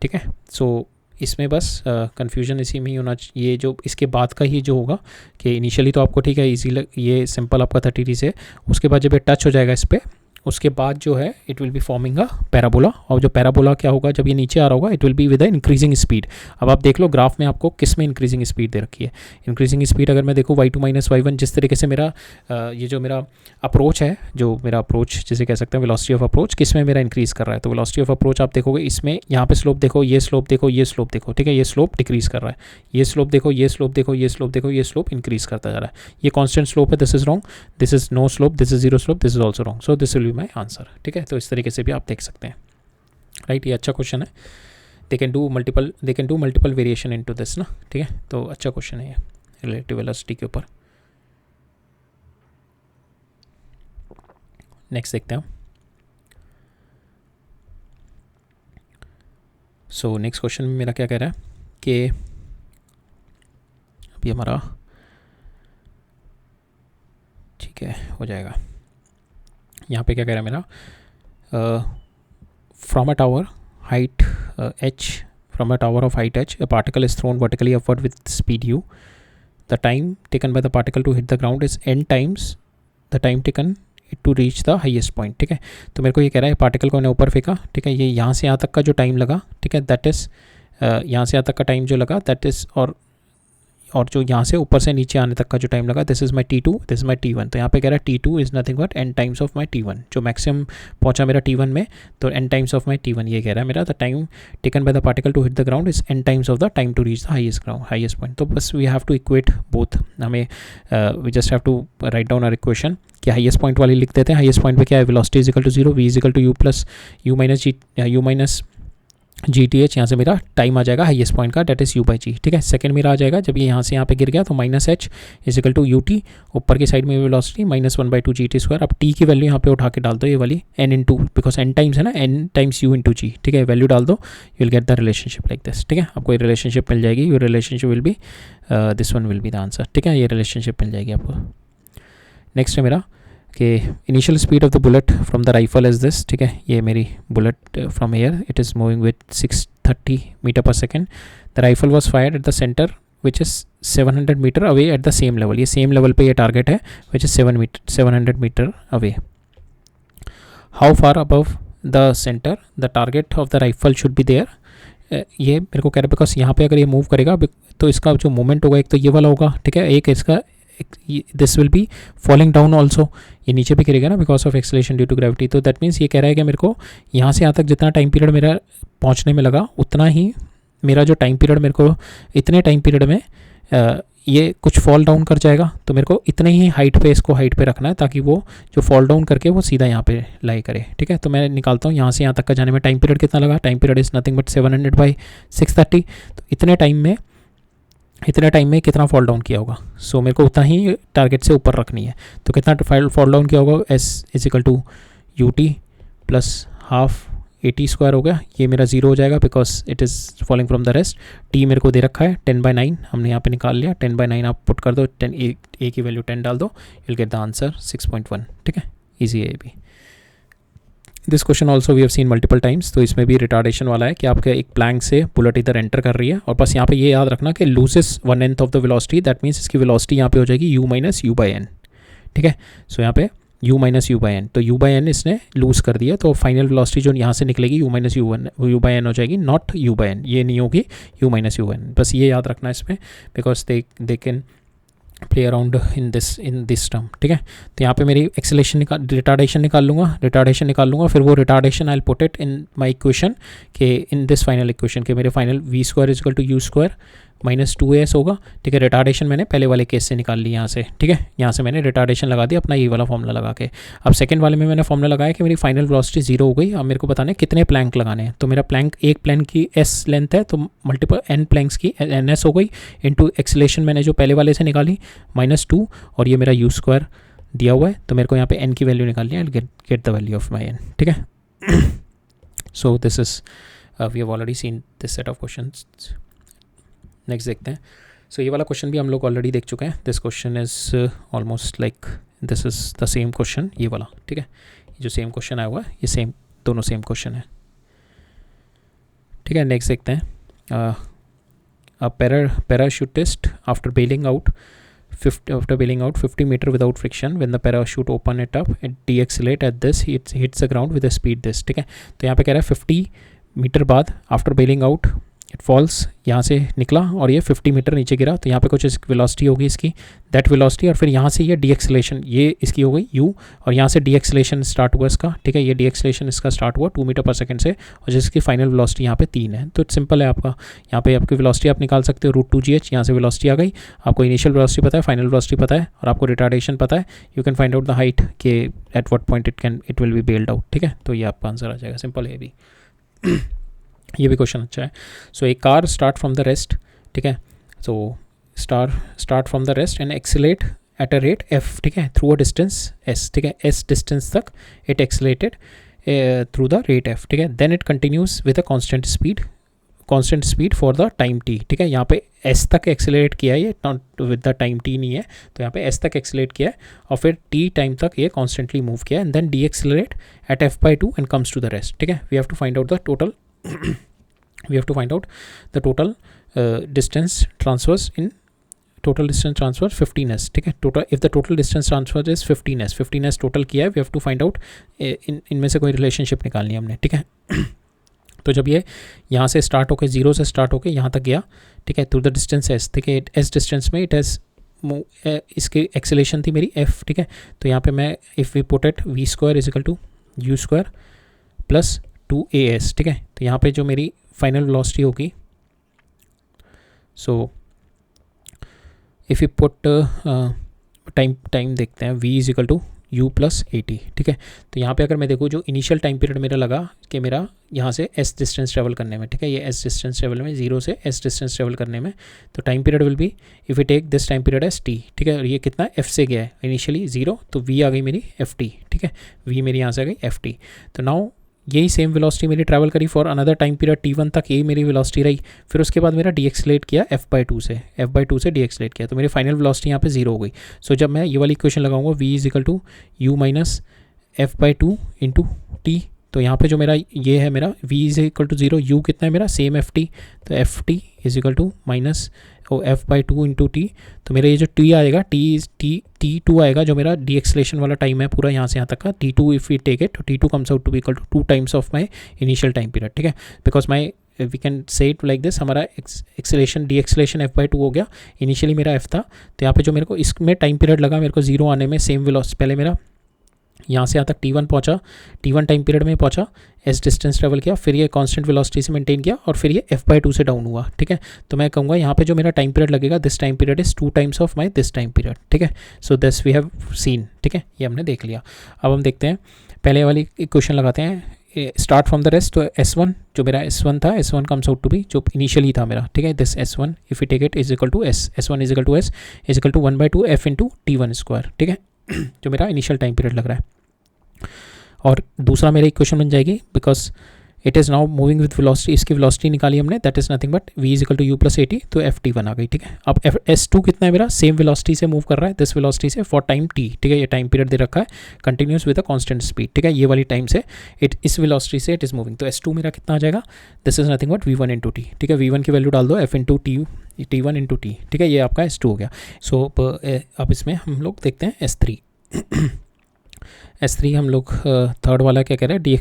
ठीक है। सो इसमें बस कन्फ्यूजन इसी में ही होना चाहिए। ये जो इसके बाद का ही जो होगा कि इनिशियली तो आपको ठीक है इजी ये सिंपल आपका 30t से, उसके बाद जब ये टच हो जाएगा इस पर, उसके बाद जो है it will be forming a parabola. और जो पैराबोला क्या होगा जब ये नीचे आ रहा होगा, it will be with a increasing speed. अब आप देख लो ग्राफ में आपको किस में इंक्रीजिंग स्पीड दे रखी है। इंक्रीजिंग स्पीड अगर मैं देखूँ y2 माइनस y1 जिस तरीके से मेरा ये जो मेरा अप्रोच है, जो मेरा अप्रोच जिसे कह सकते हैं वेलोसिटी ऑफ अप्रोच, किस में मेरा इंक्रीज़ कर रहा है। तो वेलोसिटी ऑफ अप्रोच आप देखोगे इसमें, यहाँ पे स्लोप देखो, ये स्लोप देखो, ये स्लोप देखो, ठीक है। ये स्लोप डिक्रीज़ कर रहा है, ये स्लोप देखो, ये स्लोप देखो, ये स्लोप देखो, ये स्लोप इंक्रीज़ करता जा रहा है। ये कॉन्स्टेंट स्लोप है, this is wrong, this is no slope, this is 0 slope, this is also wrong. So this will be my answer, ठीक है। तो इस तरीके से भी आप देख सकते हैं, राइट। ये अच्छा क्वेश्चन है, they can do multiple variation into this ना, ठीक है। तो अच्छा क्वेश्चन है ये रिलेटिव वेलोसिटी के ऊपर। नेक्स्ट देखते हैं। सो नेक्स्ट क्वेश्चन में मेरा क्या कह रहा है कि अभी हमारा ठीक है हो जाएगा। यहाँ पे क्या कह रहा है मेरा, from a tower height h, from a tower of height h, a particle is thrown vertically upward with speed u. The time taken by the particle to hit the ground is n times the time taken to reach the highest point, ठीक है। तो मेरे को ये कह रहा है पार्टिकल को मैंने ऊपर फेंका, ठीक है, ये यहाँ से यहाँ तक का जो टाइम लगा, ठीक है, दैट इज़ यहाँ से यहाँ तक का टाइम जो लगा दैट इज़, और जो यहाँ से ऊपर से नीचे आने तक का जो टाइम लगा, this is my T2, this is my T1। तो यहाँ पे कह रहा है T2 is nothing but n times of my T1, जो मैक्सिमम पहुँचा मेरा T1 में, तो n times of my T1 ये कह रहा है मेरा। The time taken by the particle to hit the ground is n times of the time to reach the highest point. तो बस we have to equate both, हमें we just have to write down our equation कि हाईएस्ट पॉइंट वाली लिख देते हैं। हाईएस्ट पॉइंट पे क्या है, velocity is equal to 0, v is equal to u plus u minus GTH, यहाँ से मेरा टाइम आ जाएगा हाईएस्ट पॉइंट का, डेट इज़ u बाई जी, ठीक है। सेकंड मेरा आ जाएगा जब ये यहाँ से यहाँ पे गिर गया तो minus h is equal to ut, ऊपर की साइड में वेलोसिटी माइनस 1/2 GT²। अब t की वैल्यू यहाँ पे उठा के डाल दो, ये वाली n into, because n times है ना, n टाइम्स u इंटू जी, ठीक है, वैल्यू डाल दो, you will get the relationship like this, ठीक है। आपको ये रिलेशनशिप मिल जाएगी, your relationship will be this one will be the answer, ठीक है, ये रिलेशनशिप मिल जाएगी आपको। नेक्स्ट है मेरा कि initial speed of the bullet from the rifle is this, ठीक है, ये मेरी bullet from air it is moving with 630 metre पर second. The rifle was fired at the centre which is 700 metre away at the same level, ये सेम लेवल पे ये टारगेट है which is 700 metre away. How far above the centre the target of the rifle should be there, ये मेरे को कह रहा है बिकॉज यहाँ पे अगर ये मूव करेगा तो इसका जो मूवमेंट होगा एक तो ये वाला होगा, ठीक है, एक इसका this will be falling down also, ये नीचे भी गिरेगा ना because of acceleration due to gravity. तो दैट मीन्स ये कह रहा है कि मेरे को यहाँ से यहाँ तक जितना टाइम पीरियड मेरा पहुँचने में लगा उतना ही मेरा जो टाइम पीरियड मेरे को इतने टाइम पीरियड में ये कुछ फॉल डाउन कर जाएगा, तो मेरे को इतने ही हाइट पे इसको हाइट पे रखना है ताकि वो जो फॉल डाउन करके वो सीधा यहाँ पे लाई करे, ठीक है। तो मैं निकालता हूँ यहाँ से यहाँ तक का जाने में टाइम पीरियड कितना लगा, time period is nothing but 700/630। तो इतने टाइम में कितना फॉल डाउन किया होगा, सो मेरे को उतना ही टारगेट से ऊपर रखनी है। तो कितना फॉल डाउन किया होगा, s is equal to ut plus half AT² हो गया, ये मेरा 0 हो जाएगा because it is falling from the rest. t मेरे को दे रखा है 10/9, हमने यहाँ पे निकाल लिया, 10/9 आप पुट कर दो, 10 a की वैल्यू 10 डाल दो, you will get the answer 6.1, ठीक है, ईजी है ये भी। This question also we have seen multiple times, तो इसमें भी रिटार्डेशन वाला है कि आपके एक प्लैंक से बुलेट इधर एंटर कर रही है और बस यहाँ पे ये याद रखना कि loses 1/9 of the velocity, that means इसकी वेलोसिटी यहाँ पे हो जाएगी u माइनस u/n, ठीक है। सो यहाँ पे u माइनस u/n, तो u/n इसने लूज कर दिया, तो फाइनल वेलोसिटी जो यहाँ से निकलेगी u माइनस u/n हो जाएगी, नॉट u/n, ये नहीं होगी u माइनस u/n, बस ये याद रखना इसमें because they can play around in this term, ठीक है। तो यहाँ पे मेरी एक्सेलेरेशन रिटार्डेशन निकाल लूँगा, फिर वो retardation I put it in my equation के इन दिस फाइनल इक्वेशन के मेरे final v² is equal to u² minus 2as होगा, ठीक है। रिटार्डेशन मैंने पहले वाले केस से निकाल ली यहाँ से, ठीक है, यहाँ से मैंने रिटार्डेशन लगा दिया अपना ये वाला फॉर्मूला लगा के। अब सेकंड वाले में मैंने फॉर्मूला लगाया कि मेरी फाइनल वेलोसिटी 0 हो गई। अब मेरे को बताना है कितने प्लैंक लगाने हैं, तो मेरा प्लैंक एक प्लैंक की s लेंथ है तो मल्टीपल n प्लैंक्स की ns हो गई, इनटू एक्सेलेरेशन मैंने जो पहले वाले से निकाली -2 और ये मेरा u² दिया हुआ है, तो मेरे को यहाँ पे n की वैल्यू निकालनी है, I get the value of my n, ठीक है। So this is we have already seen this set of questions. Next देखते हैं। सो ये वाला क्वेश्चन भी हम लोग ऑलरेडी देख चुके हैं, this question is almost like this is the same question, ये वाला, ठीक है, ये जो सेम क्वेश्चन आया हुआ है ये सेम दोनों सेम क्वेश्चन है, ठीक है। नेक्स्ट देखते हैं। A parachutist after bailing out 50 meter without friction, when the parachute open it up and deaccelerate at this, it hits the ground with a speed this, ठीक है। तो यहाँ पे कह रहा है 50 मीटर बाद after bailing out it falls, यहाँ से निकला और ये 50 मीटर नीचे गिरा, तो यहाँ पे कुछ वेलोसिटी होगी इसकी, दैट वेलोसिटी, और फिर यहाँ से ये डीएक्सेलेरेशन, ये इसकी हो गई u, और यहाँ से डीएक्सेलेरेशन स्टार्ट हुआ इसका, ठीक है, ये डीएक्सेलेरेशन इसका स्टार्ट हुआ 2 मीटर पर सेकंड से, और जिसकी फाइनल वेलोसिटी यहाँ पे 3 है। तो सिंपल है आपका, यहाँ पे आपकी वेलोसिटी आप निकाल सकते हो √2gh, यहाँ से वेलोसिटी आ गई, आपको इनिशियल वेलोसिटी पता है, फाइनल वेलोसिटी पता है, और आपको रिटार्डेशन पता है, you can find out the height के at what point it will be bailed out, ठीक है। तो ये आपका आंसर आ जाएगा, सिंपल है भी। ये भी क्वेश्चन अच्छा है. So a car start from the rest, ठीक है. So start from the rest and accelerate at a rate f, ठीक है, थ्रू अ डिस्टेंस एस, ठीक है, एस डिस्टेंस तक it accelerated through the rate f, ठीक है. Then it continues with a constant speed for the time t, ठीक है. यहाँ पे एस तक एक्सेलरेट किया है, ये not with the time T नहीं है, तो यहाँ पे एस तक एक्सेलरेट किया है और फिर टी टाइम तक ये कॉन्स्टेंटली मूव किया है. And then decelerate at f by two and comes to the rest, ठीक है. We have to find out the total we have to find out the total distance transfers in total distance transfer 15s, ठीक है. Total if the total distance transfer is 15s total किया है, we have to find out इनमें से कोई रिलेशनशिप निकालनी है हमने, ठीक है. तो जब ये यहाँ से स्टार्ट होके 0 से स्टार्ट होके यहाँ तक गया, ठीक है, थ्रू द डिस्टेंस एस, ठीक है. एस डिस्टेंस में इट हैज़ इसकी एक्सेलेरेशन थी मेरी एफ, ठीक है. तो यहाँ पे मैं if we put it v square is equal to u square plus 2as, ठीक है. तो यहाँ पे जो मेरी फाइनल वेलोसिटी होगी, so if you put time देखते हैं, v is equal to u plus a t, ठीक है. तो यहाँ पे अगर मैं देखूँ जो इनिशियल टाइम पीरियड मेरा लगा कि मेरा यहाँ से s डिस्टेंस ट्रेवल करने में, ठीक है, ये s डिस्टेंस ट्रेवल में 0 से s डिस्टेंस ट्रेवल करने में, तो time period will be if you take this time period as t, ठीक है. और ये कितना f से गया है इनिशियली 0, तो v आ गई मेरी ft, ठीक है. v मेरी यहाँ से आ गई ft. तो नाउ यही सेम वेलोसिटी मेरी ट्रैवल करी for another time period t1 तक, यही मेरी वेलोसिटी रही. फिर उसके बाद मेरा डी एक्सलेट किया f/2 से डी एक्सलेट किया, तो मेरी फाइनल वेलोसिटी यहाँ पे 0 हो गई. सो जब मैं ये वाली इक्वेशन लगाऊंगा v is equal to u minus f/2 into t, तो यहाँ पे जो मेरा ये है मेरा v is equal to 0, u कितना है मेरा सेम ft, तो ft is equal to minus f/2 into t. तो मेरा ये जो t आएगा t2 आएगा, जो मेरा डी एक्सलेशन वाला टाइम है पूरा यहाँ से यहाँ तक का, t2 if we take it, t2 comes out to be equal to 2 times of my initial time period, ठीक है. Because my we can say it like this, हमारा एक्सेलेशन डी एक्सेलेशन f/2 हो गया, इनिशियली मेरा f था. तो यहाँ पे जो मेरे को इसमें टाइम पीरियड लगा मेरे को 0 आने में, सेम वेलोसिटी पहले मेरा यहाँ से यहाँ तक t1 पहुँचा, t1 टाइम पीरियड में पहुँचा, s डिस्टेंस ट्रेवल किया, फिर ये कांस्टेंट वेलोसिटी से मेंटेन किया और फिर ये f/2 से डाउन हुआ, ठीक है. तो मैं कहूँगा यहाँ पे जो मेरा टाइम पीरियड लगेगा, this time period is 2 times of my this time period, ठीक है. So this we have seen, ठीक है, ये हमने देख लिया. अब हम देखते हैं पहले वाली इक्वेशन लगाते हैं, स्टार्ट फ्रॉम द रेस्ट. तो S1 जो मेरा S1 था, S1 comes out to be जो इनिशियली था मेरा, ठीक है, this S1 if you take it is equal to S1 is equal to S is equal to 1/2 f into t1 square, ठीक है, जो मेरा इनिशियल टाइम पीरियड लग रहा है. और दूसरा मेरा इक्वेशन बन जाएगी, because it is now moving with velocity, इसकी वेलोसिटी निकाली हमने, that is nothing but v is equal to u plus a t, तो ft1 आ गई, ठीक है. अब s2 कितना है मेरा, सेम वेलोसिटी से मूव कर रहा है, दिस वेलोसिटी से फॉर टाइम t, ठीक है. ये टाइम पीरियड दे रखा है, continuous with a constant speed, ठीक है. ये वाली टाइम से इस वेलोसिटी से इट इज़ मूविंग, तो s2 मेरा कितना आ जाएगा, this is nothing but v1 into t, ठीक है. v1 की वैल्यू डाल दो f into t1 into t, ठीक है. ये आपका s2 हो गया. सो अब इसमें हम लोग देखते हैं S3 हम लोग थर्ड वाला क्या कह रहे हैं, डी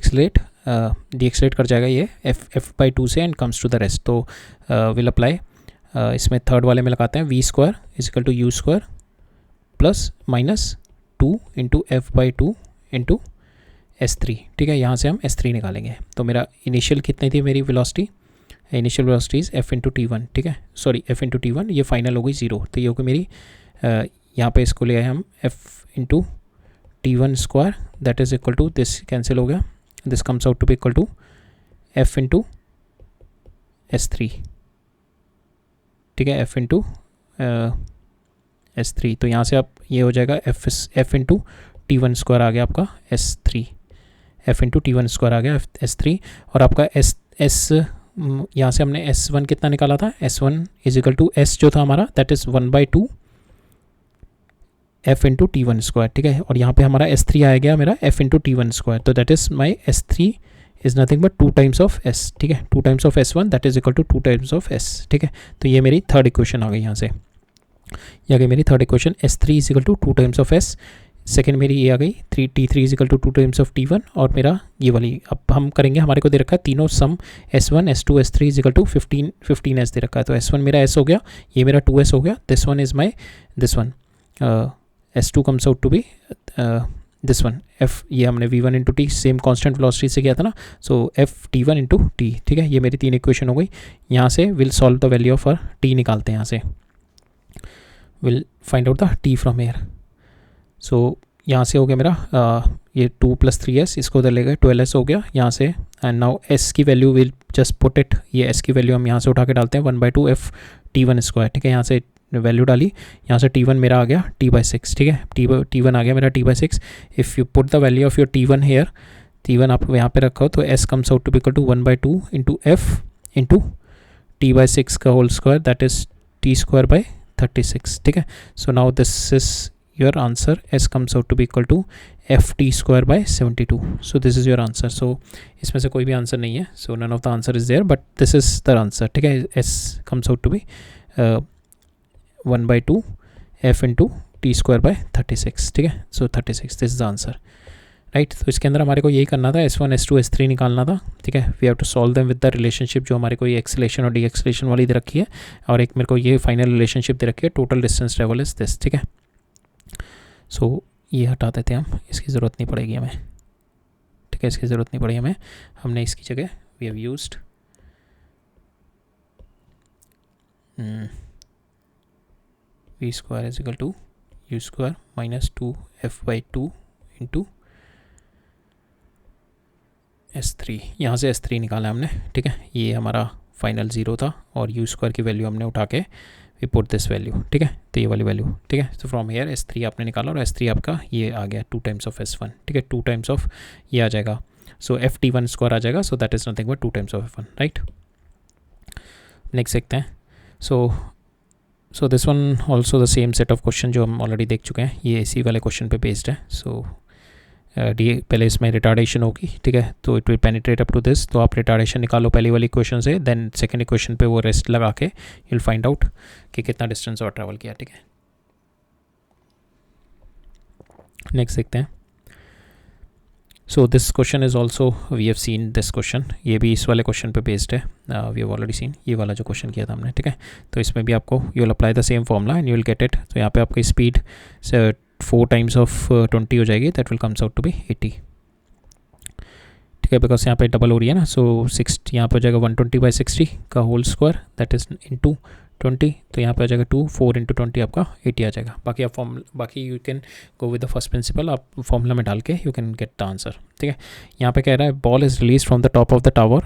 एक्सलेट कर जाएगा ये f/2 से and comes to the rest. तो विल अप्लाई इसमें थर्ड वाले में लगाते हैं v square is equal to u square plus minus 2 into f/2 into S3, ठीक है. यहाँ से हम S3 निकालेंगे. तो मेरा इनिशियल कितनी थी मेरी velocity, initial velocity is f into t1, ठीक है, सॉरी f इंटू t1, ये फाइनल हो गई 0. तो ये होगी मेरी यहाँ पे इसको ले आए हम f into t1 square, that is equal to this cancel हो गया, this comes out to be equal to f into S3, ठीक है, f इंटू S3. तो यहाँ से आप ये हो जाएगा f इंटू t1 स्क्वायर आ गया आपका S3, f into t1 square आ गया S3. और आपका S यहाँ से हमने S1 कितना निकाला था, S1 is equal to S जो था हमारा, that is 1/2 f into t1 square, ठीक है. और यहाँ पे हमारा S3 आ गया मेरा f इंटू t1 स्क्वायर, तो that is my S3 is nothing but 2 times of s, ठीक है, 2 times of S1 that is equal to 2 times of s, ठीक है. तो ये मेरी थर्ड इक्वेशन आ गई यहाँ से, ये आ गई मेरी third equation, S3 is equal to 2 times of s. Second मेरी ये आ गई t3 is equal to 2 times of t1. और मेरा ये वाली अब हम करेंगे, हमारे को दे रखा है तीनों sum S1 S2 S3 is equal to 15s दे रखा है. तो S1 मेरा s हो गया, ये मेरा 2s हो गया, this one is my this one, S2 comes out to be this one f, ये हमने v1 into t same constant velocity से किया था ना, सो f t1 इंटू टी, ठीक है. ये मेरी 3 इक्वेशन हो गई. यहाँ से will solve the value of t निकालते हैं, यहाँ से will find out the t from here. So यहाँ से हो गया मेरा ये 2 + 3s, इसको उधर ले गए 12s हो गया यहाँ से. एंड नाउ s की value will just put it, ये एस की वैल्यू हम यहाँ से उठा के डालते हैं 1/2 एफ T1 स्क्वायर, ठीक है। यहाँ से वैल्यू डाली, यहाँ से T1 मेरा आ गया T/6, ठीक है। T1 आ गया मेरा T/6। If you put the value of your T1 here, T1 आप यहाँ पे रखो तो S comes out to be equal to 1/2 into f into T/6 का whole square, that is T²/36, ठीक है। So now this is your answer, S comes out to be equal to FT²/72. So this is your answer. So इसमें से कोई भी आंसर नहीं है, so none of the answer is there, but this is the answer, ठीक है। S comes out to be 1/2 F into T²/36, ठीक है। So 36, this is the answer, right. तो इसके अंदर हमारे को यही करना था, S1 S2 S3 निकालना था, ठीक है। We have to solve them with the relationship जो हमारे को ये एक्सेलेरेशन और डी एक्सेलेरेशन वाली दे रखी है, और एक मेरे को ये फाइनल रिलेशनशिप दे रखी है, total distance travel is this, ठीक है। सो ये हटा देते हैं हम, इसकी ज़रूरत नहीं पड़ेगी हमें, ठीक है। इसकी ज़रूरत नहीं पड़ेगी हमें, हमने इसकी जगह we have used v² is equal to u² minus 2f/2 into S3, यहाँ से S3 निकाला हमने, ठीक है। ये हमारा फाइनल 0 था, और u² की वैल्यू हमने उठा के वी पुट दिस वैल्यू, ठीक है। तो ये वाली वैल्यू, ठीक है। तो फ्रॉम हेयर S3 आपने निकाला, और S3 आपका ये आ गया 2 टाइम्स ऑफ S1, ठीक है। 2 टाइम्स ऑफ ये आ जाएगा, सो FT1 स्क्वायर आ जाएगा, so that is nothing but 2 times of F1, right. Next देखते हैं। So this one also the same set of question जो हम ऑलरेडी देख चुके हैं, ये इसी वाले क्वेश्चन पे बेस्ड है। सो पहले इसमें रिटार्डेशन होगी, ठीक है। तो it will penetrate up to this, तो आप रिटार्डेशन निकालो पहली वाली इक्वेशन से, देन सेकंड इक्वेशन पे वो रेस्ट लगा के यू विल फाइंड आउट कि कितना डिस्टेंस और ट्रैवल किया, ठीक है। नेक्स्ट देखते हैं। So this question is also we have seen this question, ये भी इस वाले क्वेश्चन पे बेस्ड है, वी हैव ऑलरेडी सीन ये वाला जो क्वेश्चन किया था हमने, ठीक है। तो इसमें भी आपको you will apply the same formula and you will get it. तो यहाँ पे आपकी स्पीड 4 टाइम्स ऑफ 20 हो जाएगी, that will comes out to be 80, ठीक है। बिकॉज यहाँ पे डबल हो रही है ना, सो 6 यहाँ पे हो जाएगा 120/60 का whole square, that is into 20, तो यहाँ पे आ जाएगा 4 इंटू 20 आपका 80 आ जाएगा। बाकी you can go with the first principle, आप फॉर्मूला में डाल के you can get the answer, ठीक है। यहाँ पे कह रहा है ball is release from the top of the tower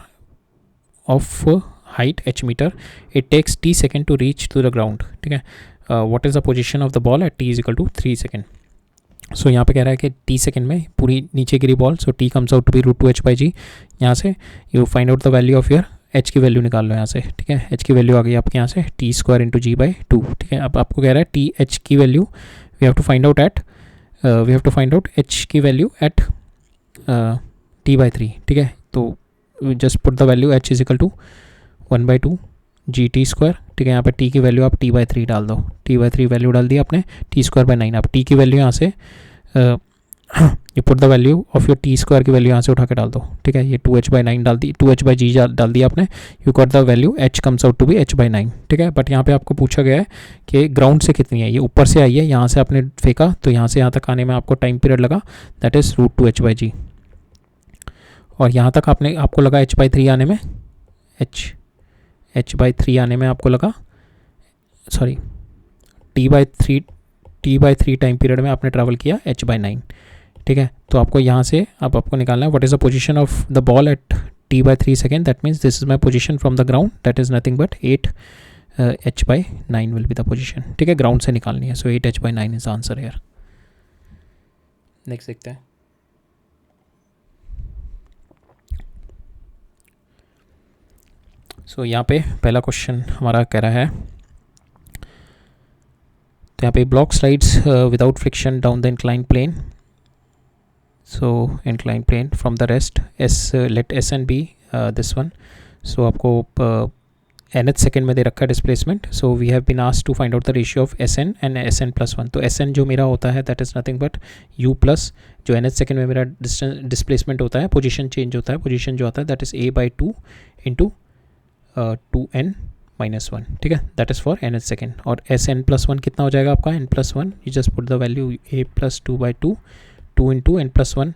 of height h metre, it takes t second to reach to the ground, ठीक है। What is the position of the ball at t is equal to 3 second. So यहाँ पे कह रहा है कि t सेकेंड में पूरी नीचे गिरी ball, so t comes out to be √2h/g। यहाँ से you find out the value of your h की वैल्यू निकाल लो यहाँ से, ठीक है। h की वैल्यू आ गई आपके यहाँ से t² इंटू g/2, ठीक है। अब आपको कह रहा है h की value we have to find out h की वैल्यू एट t/3, ठीक है। तो just put the value h is equal to 1/2 GT², ठीक है। यहाँ पे t की वैल्यू आप t/3 डाल दो, t/3 वैल्यू डाल दी आपने, t²/9। आप t की वैल्यू यहाँ से you put the value of your t² की वैल्यू यहाँ से उठा के डाल दो, ठीक है। ये 2h/9 डाल दी, 2h/g डाल दी आपने, you got the value h comes out to be h/9, ठीक है। बट यहाँ पे आपको पूछा गया है कि ग्राउंड से कितनी है, ये ऊपर से आई है, यहाँ से आपने फेंका तो यहाँ से यहाँ तक आने में आपको टाइम पीरियड लगा, दैट इज़ √2h/g, और यहाँ तक आपको लगा h/3 आने में, h/3 आने में आपको लगा, सॉरी t/3 टाइम पीरियड में आपने ट्रैवल किया h/9, ठीक है। तो आपको यहाँ से अब आपको निकालना है what is the position of the ball at t/3 second, that means this is my position from the ground, that is nothing but 8h/9 will be the position, ठीक है। ग्राउंड से निकालनी है, so 8h/9 is answer here. Next देखते हैं। सो यहाँ पे पहला क्वेश्चन हमारा कह रहा है, तो यहाँ पे block slides without friction down the incline plane, so incline plane from the rest let s n be this one. So आपको nth सेकेंड में दे रखा है displacement, so we have been asked to find out the ratio of Sn and Sn+1। तो Sn जो मेरा होता है that is nothing but u plus जो nth सेकेंड में मेरा डिस्प्लेसमेंट होता है, पोजीशन चेंज होता है, पोजीशन जो आता है that is a/2 into 2n-1, ठीक है। That is for nth second. और Sn+1 कितना हो जाएगा आपका, n+1, you just put the value a + 2/2 2 into n+1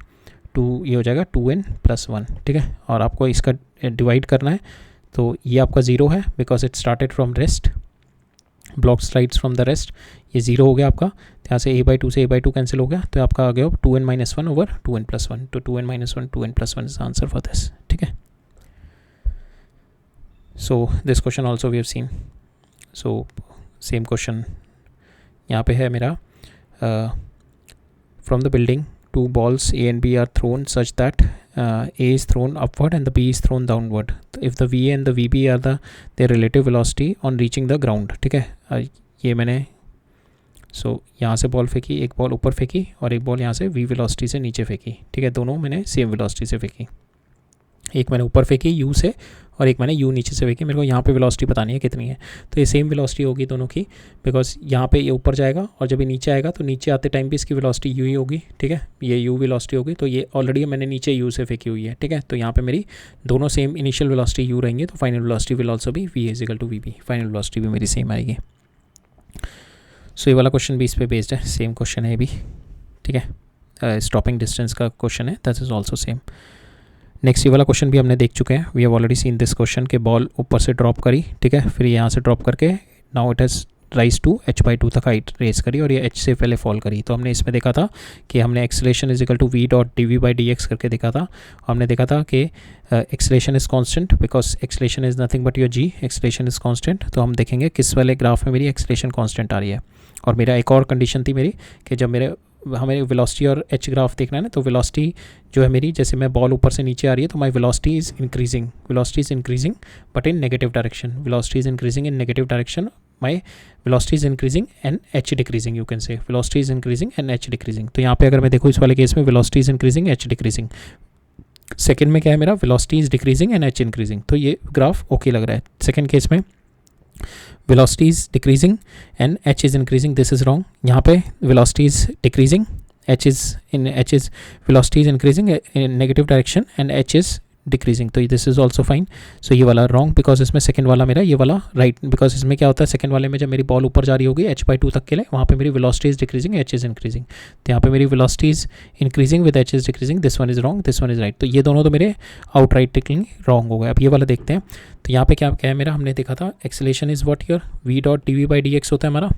2, ये हो जाएगा 2n+1, ठीक है। और आपको इसका डिवाइड करना है, तो ये आपका 0 है because it started from rest, block slides from the rest, ये 0 हो गया आपका। तो यहाँ से a/2 से a/2 कैंसिल हो गया, तो आपका आ गया 2n-1 ओवर 2n+1, तो 2n-1 2n+1 is answer for this, ठीक है। So this question also we have seen. So same question यहाँ पे है मेरा. From the building two balls A and B are thrown such that A is thrown upward and the B is thrown downward. If the VA and the VB are their relative velocity on reaching the ground. ठीक है, ये मैंने यहाँ से बॉल फेंकी, एक बॉल ऊपर फेंकी और एक बॉल यहाँ से V वेलोसिटी से नीचे फेंकी. ठीक है, दोनों मैंने सेम वेलोसिटी से फेंकी. एक मैंने ऊपर फेंकी U से और एक मैंने U नीचे से फेंकी. मेरे को यहाँ पे वेलोसिटी बतानी है कितनी है. तो ये सेम वेलोसिटी होगी दोनों की, बिकॉज यहाँ पे ये ऊपर जाएगा और जब ये नीचे आएगा तो नीचे आते टाइम भी इसकी वेलोसिटी U ही होगी. ठीक है, ये U वेलोसिटी होगी. तो ये ऑलरेडी मैंने नीचे U से फेंकी हुई है. ठीक है, तो यहाँ पे मेरी दोनों सेम इनिशियल वेलोसिटी U रहेंगे. तो फाइनल वेलोसिटी विल ऑल्सो भी V is equal to VB. Final velocity भी मेरी सेम आएगी. सो ये वाला क्वेश्चन भी इस पर बेस्ड है. सेम क्वेश्चन है भी. ठीक है, स्टॉपिंग डिस्टेंस का क्वेश्चन है. That is also same. Next ये वाला क्वेश्चन भी हमने देख चुके हैं. We have already seen this question के बॉल ऊपर से ड्रॉप करी. ठीक है, फिर यहाँ से ड्रॉप करके now it has rise to h/2 तक हाइट रेस करी और ये h से पहले फॉल करी. तो हमने इसमें देखा था कि हमने acceleration is equal to v dot dv/dx करके देखा था. हमने देखा था कि acceleration is constant because acceleration is nothing but your g. Acceleration is constant. तो हम देखेंगे किस वाले ग्राफ में मेरी एक्सेलेरेशन कांस्टेंट आ रही है. और मेरा एक और कंडीशन थी मेरी कि जब हमें वेलोसिटी और h ग्राफ देखना है ना, तो वेलोसिटी जो है मेरी, जैसे मैं बॉल ऊपर से नीचे आ रही है तो my velocity is increasing but in negative direction. Velocity is increasing in negative direction. My velocity is increasing and h decreasing. You can say velocity is increasing and h decreasing. तो यहाँ पे अगर मैं देखूँ इस वाले केस में velocity is increasing, h decreasing. Second में क्या है मेरा, velocity is decreasing and h increasing. तो ये ग्राफ ओके लग रहा है. सेकेंड केस में velocity is decreasing and h is increasing. this is wrong. यहाँ पे velocity is decreasing, velocity is increasing in negative direction and h is decreasing. तो दिस इज ऑल्सो फाइन. सो ये वाला रॉन्ग बिकॉज इसमें सेकंड वाला मेरा, ये वाला राइट. बिकॉज इसमें क्या होता है, सेकंड वाले में जब मेरी बॉल ऊपर जा रही होगी h/2 तक के लिए, वहाँ पे मेरी velocity is decreasing, h is increasing. तो यहाँ पे मेरी velocity is increasing with h is decreasing. This one is wrong, this one is right. तो ये दोनों तो मेरे आउट राइट टिकलिंग रॉन्ग हो गए. अब ये वाला देखते हैं. तो यहाँ पे क्या है मेरा, हमने देखा था acceleration is what your v dot dv/dx होता है हमारा,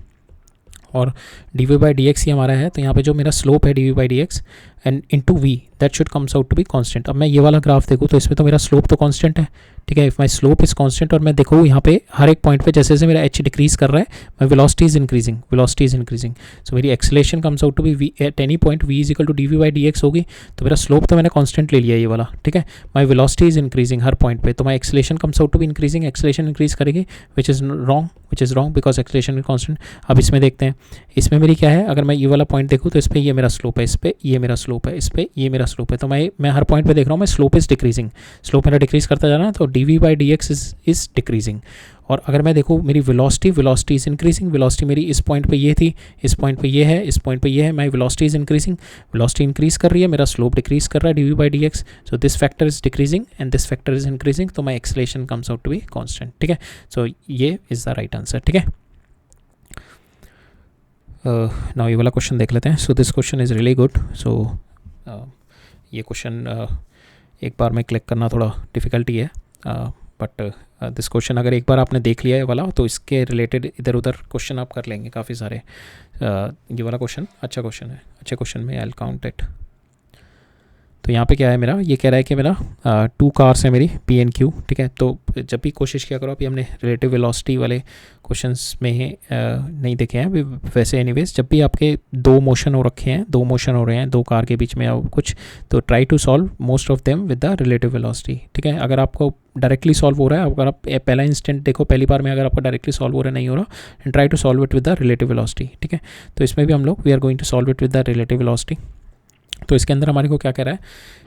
और dv/dx ही हमारा है. तो यहाँ पे जो मेरा स्लोप है dv/dx and into v that should comes out to be constant. अब मैं ये वाला ग्राफ देखूँ तो इसमें तो मेरा स्लोप तो कांस्टेंट है. ठीक है, if my slope is constant और मैं देखूँ यहाँ पे हर एक पॉइंट पे जैसे जैसे मेरा h डिक्रीज कर रहा है, my velocity is increasing. So मेरी acceleration comes out to be v at any point v is equal to dv/dx होगी. तो मेरा स्लोप तो मैंने कांस्टेंट ले लिया ये वाला. ठीक है, माई वेलोसिटी इज इंक्रीजिंग हर पॉइंट पे, तो my acceleration comes out to be increasing. Acceleration increase करेगी which is wrong because acceleration is constant. अब इसमें देखते हैं, इसमें मेरी क्या है, अगर मैं ये वाला पॉइंट देखूँ तो इस पर ये मेरा स्लोप है, इस पर ये मेरा स्लोप है, इस पर ये मेरा स्लोप है. तो मैं हर पॉइंट पे देख रहा हूँ, मैं स्लोप इज डिक्रीजिंग, स्लोप मेरा डिक्रीज करता जा रहा है. तो dv/dx इज डिक्रीजिंग. और अगर मैं देखूँ मेरी वेलोसिटी इज इंक्रीजिंग. वेलोसिटी मेरी इस पॉइंट पे ये थी, इस पॉइंट पे ये है, इस पॉइंट पे ये है. My velocity is increasing, velocity increase कर रही है, मेरा स्लोप डिक्रीज कर रहा है dv/dx. So this factor is decreasing and this factor is increasing. तो my acceleration comes out to be constant. ठीक है, सो ये इज द राइट आंसर. ठीक है, नाउ ये वाला क्वेश्चन देख लेते हैं. So this question is really good. So ये क्वेश्चन एक बार में क्लिक करना थोड़ा डिफ़िकल्टी है, बट दिस क्वेश्चन अगर एक बार आपने देख लिया है वाला, तो इसके रिलेटेड इधर उधर क्वेश्चन आप कर लेंगे काफ़ी सारे. ये वाला क्वेश्चन अच्छा क्वेश्चन है. अच्छे क्वेश्चन में आई विल काउंट इट. तो यहाँ पे क्या है मेरा, ये कह रहा है कि मेरा 2 कार्स है मेरी P and Q. ठीक है, तो जब भी कोशिश किया करो, अभी हमने रिलेटिव वेलोसिटी वाले क्वेश्चंस में नहीं देखे हैं वैसे. एनीवेज, जब भी आपके 2 मोशन हो रखे हैं, 2 मोशन हो रहे हैं 2 कार के बीच में या कुछ, तो try to solve most of them with the relative velocity. ठीक है, अगर आपको डायरेक्टली सॉल्व हो रहा है, अगर आप पहला इंस्टेंट देखो, पहली बार में अगर आपका डायरेक्टली सॉल्व हो रहा है, नहीं हो रहा, and try to solve it with the relative velocity. ठीक है, तो इसमें भी हम लोग we are going to solve it with the relative velocity. तो इसके अंदर हमारे को क्या कह रहा है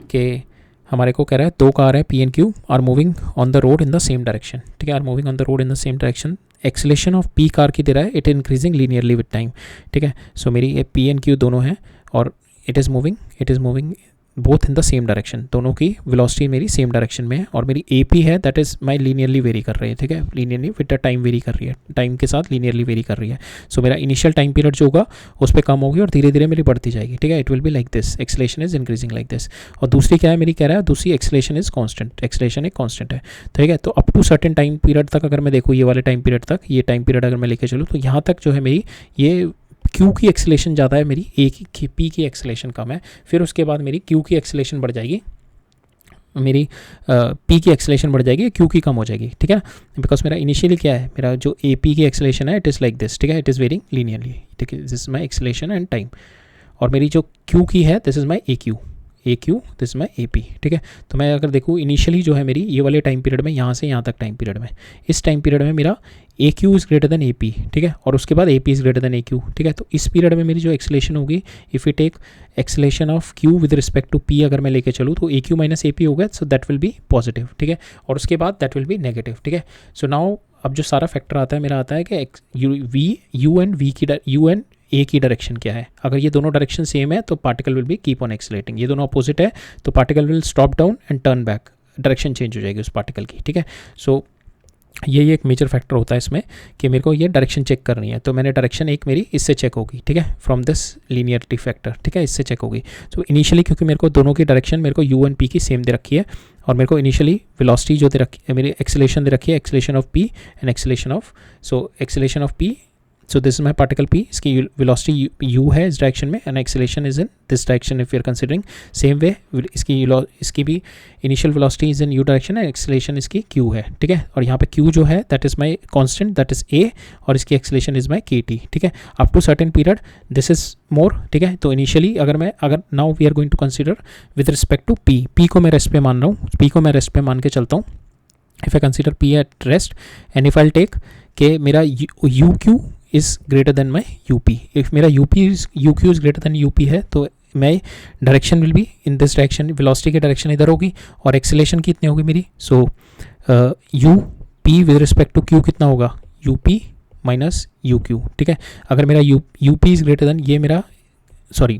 कि हमारे को कह रहा है 2 कार है P and Q are moving on the road in the same direction. ठीक है, are moving on the road in the same direction. Acceleration of P car की दे रहा है, it increasing linearly with time. ठीक है, सो मेरी ये P and Q दोनों हैं और it is moving both in the same direction. दोनों की वेलोसिटी मेरी सेम डायरेक्शन में है और मेरी AP है that is my linearly very कर रही है. ठीक है, linearly with the time very कर रही है, टाइम के साथ लीनियरली वेरी कर रही है. सो मेरा इनिशियल टाइम पीरियड जो होगा उस पर कम होगी और धीरे धीरे मेरी बढ़ती जाएगी. ठीक है, it will be like this, acceleration is increasing like this. और दूसरी क्या है मेरी, कह रहा है दूसरी एक्सेलेरेशन इज कांस्टेंट, एक्सेलेरेशन एक कांस्टेंट है. ठीक है, तो up to certain time period तक अगर मैं देखूँ, ये वाले टाइम पीरियड तक, ये टाइम पीरियड अगर मैं लेके चलूँ, तो यहाँ तक जो है मेरी ये Q की एक्सेलेरेशन ज़्यादा है, मेरी P की एक्सेलेरेशन कम है. फिर उसके बाद मेरी Q की एक्सेलेरेशन बढ़ जाएगी मेरी पी की एक्सेलेरेशन बढ़ जाएगी, क्यू की कम हो जाएगी, ठीक है ना, बिकॉज मेरा इनिशियली क्या है, मेरा जो ए पी की एक्सेलेरेशन है इट इज़ लाइक दिस, ठीक है, इट इज़ वेरिंग लीनियरली, ठीक है, this is my acceleration and time, और मेरी जो क्यू की है this is my A Q, this is my A P, ठीक है। तो मैं अगर देखूँ इनिशियली जो है मेरी ये वाले टाइम पीरियड में, यहाँ से यहाँ तक टाइम पीरियड में, इस टाइम पीरियड में मेरा A Q is greater than A P, ठीक है, और उसके बाद A P is greater than A Q, ठीक है। तो इस पीरियड में मेरी जो एक्सेलेरेशन होगी, if you take acceleration of Q with respect to P अगर मैं लेके चलूँ तो A Q minus A P होगा, so that will be positive, ठीक है, और उसके बाद दैट विल बी नेगेटिव, ठीक है। सो नाउ अब जो सारा फैक्टर आता है मेरा आता है कि यू एंड ए की डायरेक्शन क्या है। अगर ये दोनों डायरेक्शन सेम है तो particle will be keep on accelerating, ये दोनों अपोजिट है तो particle will stop down and turn back, direction change हो जाएगी उस पार्टिकल की, ठीक है। सो ये एक मेजर फैक्टर होता है इसमें कि मेरे को ये डायरेक्शन चेक करनी है, तो मैंने डायरेक्शन एक मेरी इससे चेक होगी, ठीक है, फ्रॉम दिस लीनियरिटी फैक्टर, ठीक है, इससे चेक होगी। तो इनिशियली क्योंकि मेरे को दोनों की डायरेक्शन मेरे को यू एंड पी की सेम दे रखी है, और मेरे को इनिशियली वेलोसिटी जो दे रखी है, मेरी एक्सेलेरेशन दे रखी है, acceleration of P and acceleration of, so acceleration of P, so this is my particle P, इसकी वेलोसिटी यू है इस डायरेक्शन में, and acceleration is in this direction if you are considering, same way इसकी भी initial velocity is in U direction and acceleration इसकी क्यू है, ठीक है, और यहाँ पे क्यू जो है that is my constant, that is A, और इसकी acceleration is my K T, ठीक है, up to certain period this is more, ठीक है। तो इनिशियली अगर now we are going to consider with respect to P को मैं रेस्ट पे मान रहा हूँ, पी को मैं रेस्ट पे मान के चलता हूँ, if I consider P at rest and if I take के मेरा U Q is greater than my U P, इफ मेरा U Q is greater than U P है तो मैं direction will be in this direction, velocity की डायरेक्शन इधर होगी, और एक्सेलेरेशन कितनी होगी मेरी, so U P with respect to Q कितना होगा, U P minus U Q, ठीक है। अगर मेरा you P is greater than, ये मेरा sorry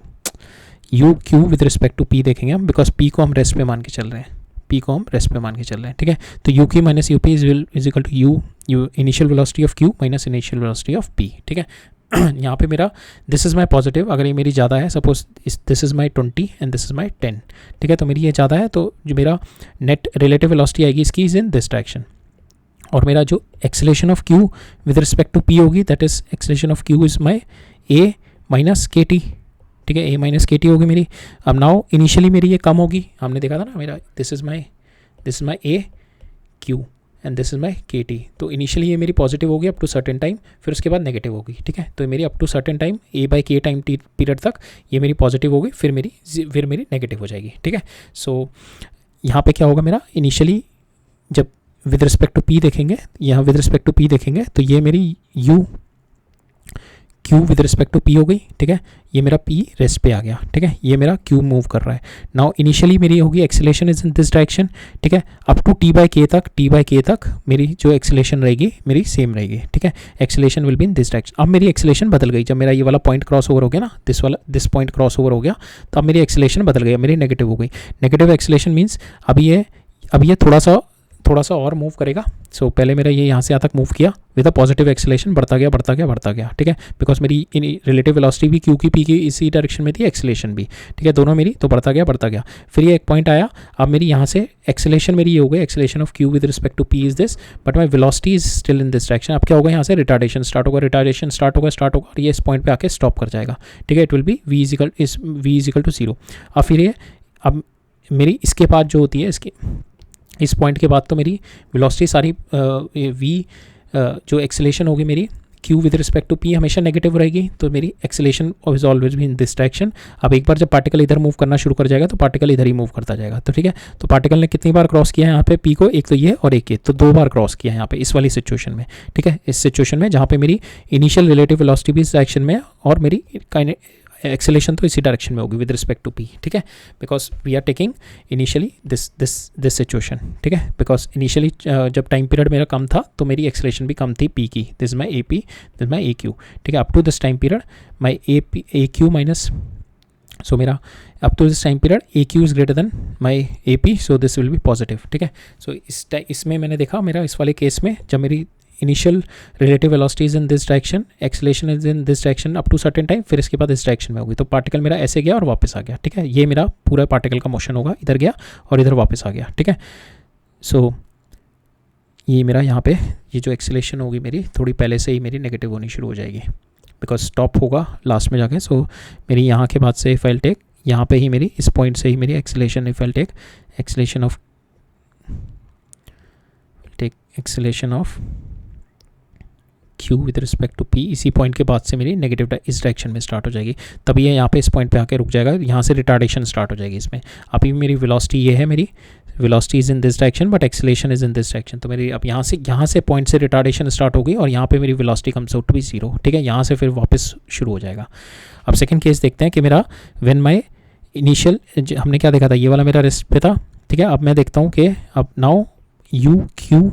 U Q with respect to P देखेंगे हम, बिकॉज पी को हम रेस्ट पे मान के चल रहे हैं, ठीक है। तो U Q minus U P is equal to U initial velocity of Q minus initial velocity of P, ठीक है। यहाँ पे मेरा दिस इज़ माई पॉजिटिव, अगर ये मेरी ज़्यादा है, suppose this is my 20 and this is माई 10, ठीक है, तो मेरी ये ज़्यादा है, तो जो मेरा नेट रिलेटिव वेलोसिटी आएगी इसकी इज़ इन दिस डायरेक्शन, और मेरा जो acceleration of Q with respect to P होगी that is acceleration of Q is my A minus K T, ठीक है, ए माइनस के टी होगी मेरी। अब नाउ इनिशियली मेरी ये कम होगी, हमने देखा था ना, मेरा this is my A Q and this is my K T, तो इनिशियली ये मेरी पॉजिटिव होगी अप टू सर्टेन टाइम, फिर उसके बाद नेगेटिव होगी, ठीक है। तो मेरी up to certain time A by K time period तक ये मेरी पॉजिटिव होगी, फिर मेरी नेगेटिव हो जाएगी, ठीक है। सो यहाँ पे क्या होगा मेरा, इनिशियली जब विद रिस्पेक्ट टू पी देखेंगे, यहाँ विद रिस्पेक्ट टू पी देखेंगे तो ये मेरी U Q with respect to P हो गई, ठीक है, ये मेरा पी रेस्ट पे आ गया, ठीक है, ये मेरा क्यू मूव कर रहा है। नाउ इनिशियली मेरी होगी acceleration is in this direction, ठीक है, अप टू टी बाई के तक मेरी जो एक्सेलेरेशन रहेगी मेरी सेम रहेगी, ठीक है, acceleration will be in this direction. अब मेरी एक्सेलेरेशन बदल गई, जब मेरा ये वाला पॉइंट क्रॉस ओवर हो गया ना, दिस पॉइंट क्रॉस ओवर हो गया, तो अब मेरी एक्सेलेरेशन बदल गई, मेरी नेगेटिव हो गई। नेगेटिव एक्सेलेरेशन मीन्स अब ये थोड़ा सा और मूव करेगा। सो पहले मेरा ये यहाँ से यहाँ तक मूव किया विद अ पॉजिटिव एक्सेलेरेशन, बढ़ता गया, ठीक है, बिकॉज मेरी रिलेटिव वेलोसिटी भी क्यू की पी की इसी डायरेक्शन में थी, एक्सेलेरेशन भी, ठीक है, दोनों मेरी, तो बढ़ता गया। फिर ये एक पॉइंट आया, अब मेरी यहाँ से एक्सेलेरेशन मेरी ये हो गई, acceleration of Q with respect to P is this, but my velocity is still in this direction. अब क्या होगा, यहाँ से रिटार्डेशन स्टार्ट होगा, और ये इस पॉइंट पे आके स्टॉप कर जाएगा, ठीक है, it will be v is equal to 0। अब फिर ये अब मेरी इसके बाद जो होती है, इस पॉइंट के बाद तो मेरी वेलोसिटी सारी जो एक्सेलेरेशन होगी मेरी Q with respect to P हमेशा नेगेटिव रहेगी, तो मेरी एक्सेलेरेशन इज ऑलवेज भी इन दिस डायरेक्शन। अब एक बार जब पार्टिकल इधर मूव करना शुरू कर जाएगा तो पार्टिकल इधर ही मूव करता जाएगा, तो ठीक है। तो पार्टिकल ने कितनी बार क्रॉस किया है यहाँ पे पी को, एक तो ये और एक ये, तो 2 बार क्रॉस किया है यहाँ पे इस वाली सिचुएशन में, ठीक है, इस सिचुएशन में जहाँ पे मेरी इनिशियल रिलेटिव वेलोसिटी भी इस डायरेक्शन में और मेरी एक्सेलेरेशन तो इसी डायरेक्शन में होगी विद रिस्पेक्ट टू पी, ठीक है, because we are taking initially this situation, ठीक है, बिकॉज इनिशियली जब टाइम पीरियड मेरा कम था तो मेरी एक्सेलेरेशन भी कम थी पी की, this my A P, this my A Q, ठीक है, up to this time period my A Q minus, so मेरा up to this time period A Q is greater than my A P, so this will be positive, ठीक है। सो इसमें मैंने देखा मेरा इस वाले केस में जब मेरी initial relative velocity is in this direction, acceleration is in this direction up to certain time, फिर इसके बाद इस डायरेक्शन में होगी, तो पार्टिकल मेरा ऐसे गया और वापस आ गया, ठीक है, ये मेरा पूरा पार्टिकल का मोशन होगा, इधर गया और इधर वापस आ गया, ठीक है। सो ये मेरा यहाँ पे ये जो एक्सेलेरेशन होगी मेरी थोड़ी पहले से ही मेरी नेगेटिव होनी शुरू हो जाएगी, बिकॉज स्टॉप होगा लास्ट में जाके। सो मेरी यहाँ के बाद से इफ आई टेक यहाँ पे ही मेरी इस पॉइंट से ही मेरी acceleration, if I take acceleration of take acceleration of q with respect to p, इसी पॉइंट के बाद से मेरी नेगेटिव इस डायरेक्शन में स्टार्ट हो जाएगी, तभी ये यहाँ पे इस पॉइंट पे आके रुक जाएगा, यहाँ से रिटार्डेशन स्टार्ट हो जाएगी इसमें। अभी मेरी वेलोसिटी ये है, मेरी velocity is in this direction but acceleration is in this direction. तो मेरी अब यहाँ से पॉइंट से रिटार्डेशन स्टार्ट होगी और यहाँ पे मेरी velocity comes out to be 0, ठीक है। यहाँ से फिर वापस शुरू हो जाएगा। अब सेकंड केस देखते हैं कि मेरा व्हेन माय इनिशियल, हमने क्या देखा था, ये वाला मेरा रेस्ट पे था, ठीक है। अब मैं देखता हूँ कि अब now U Q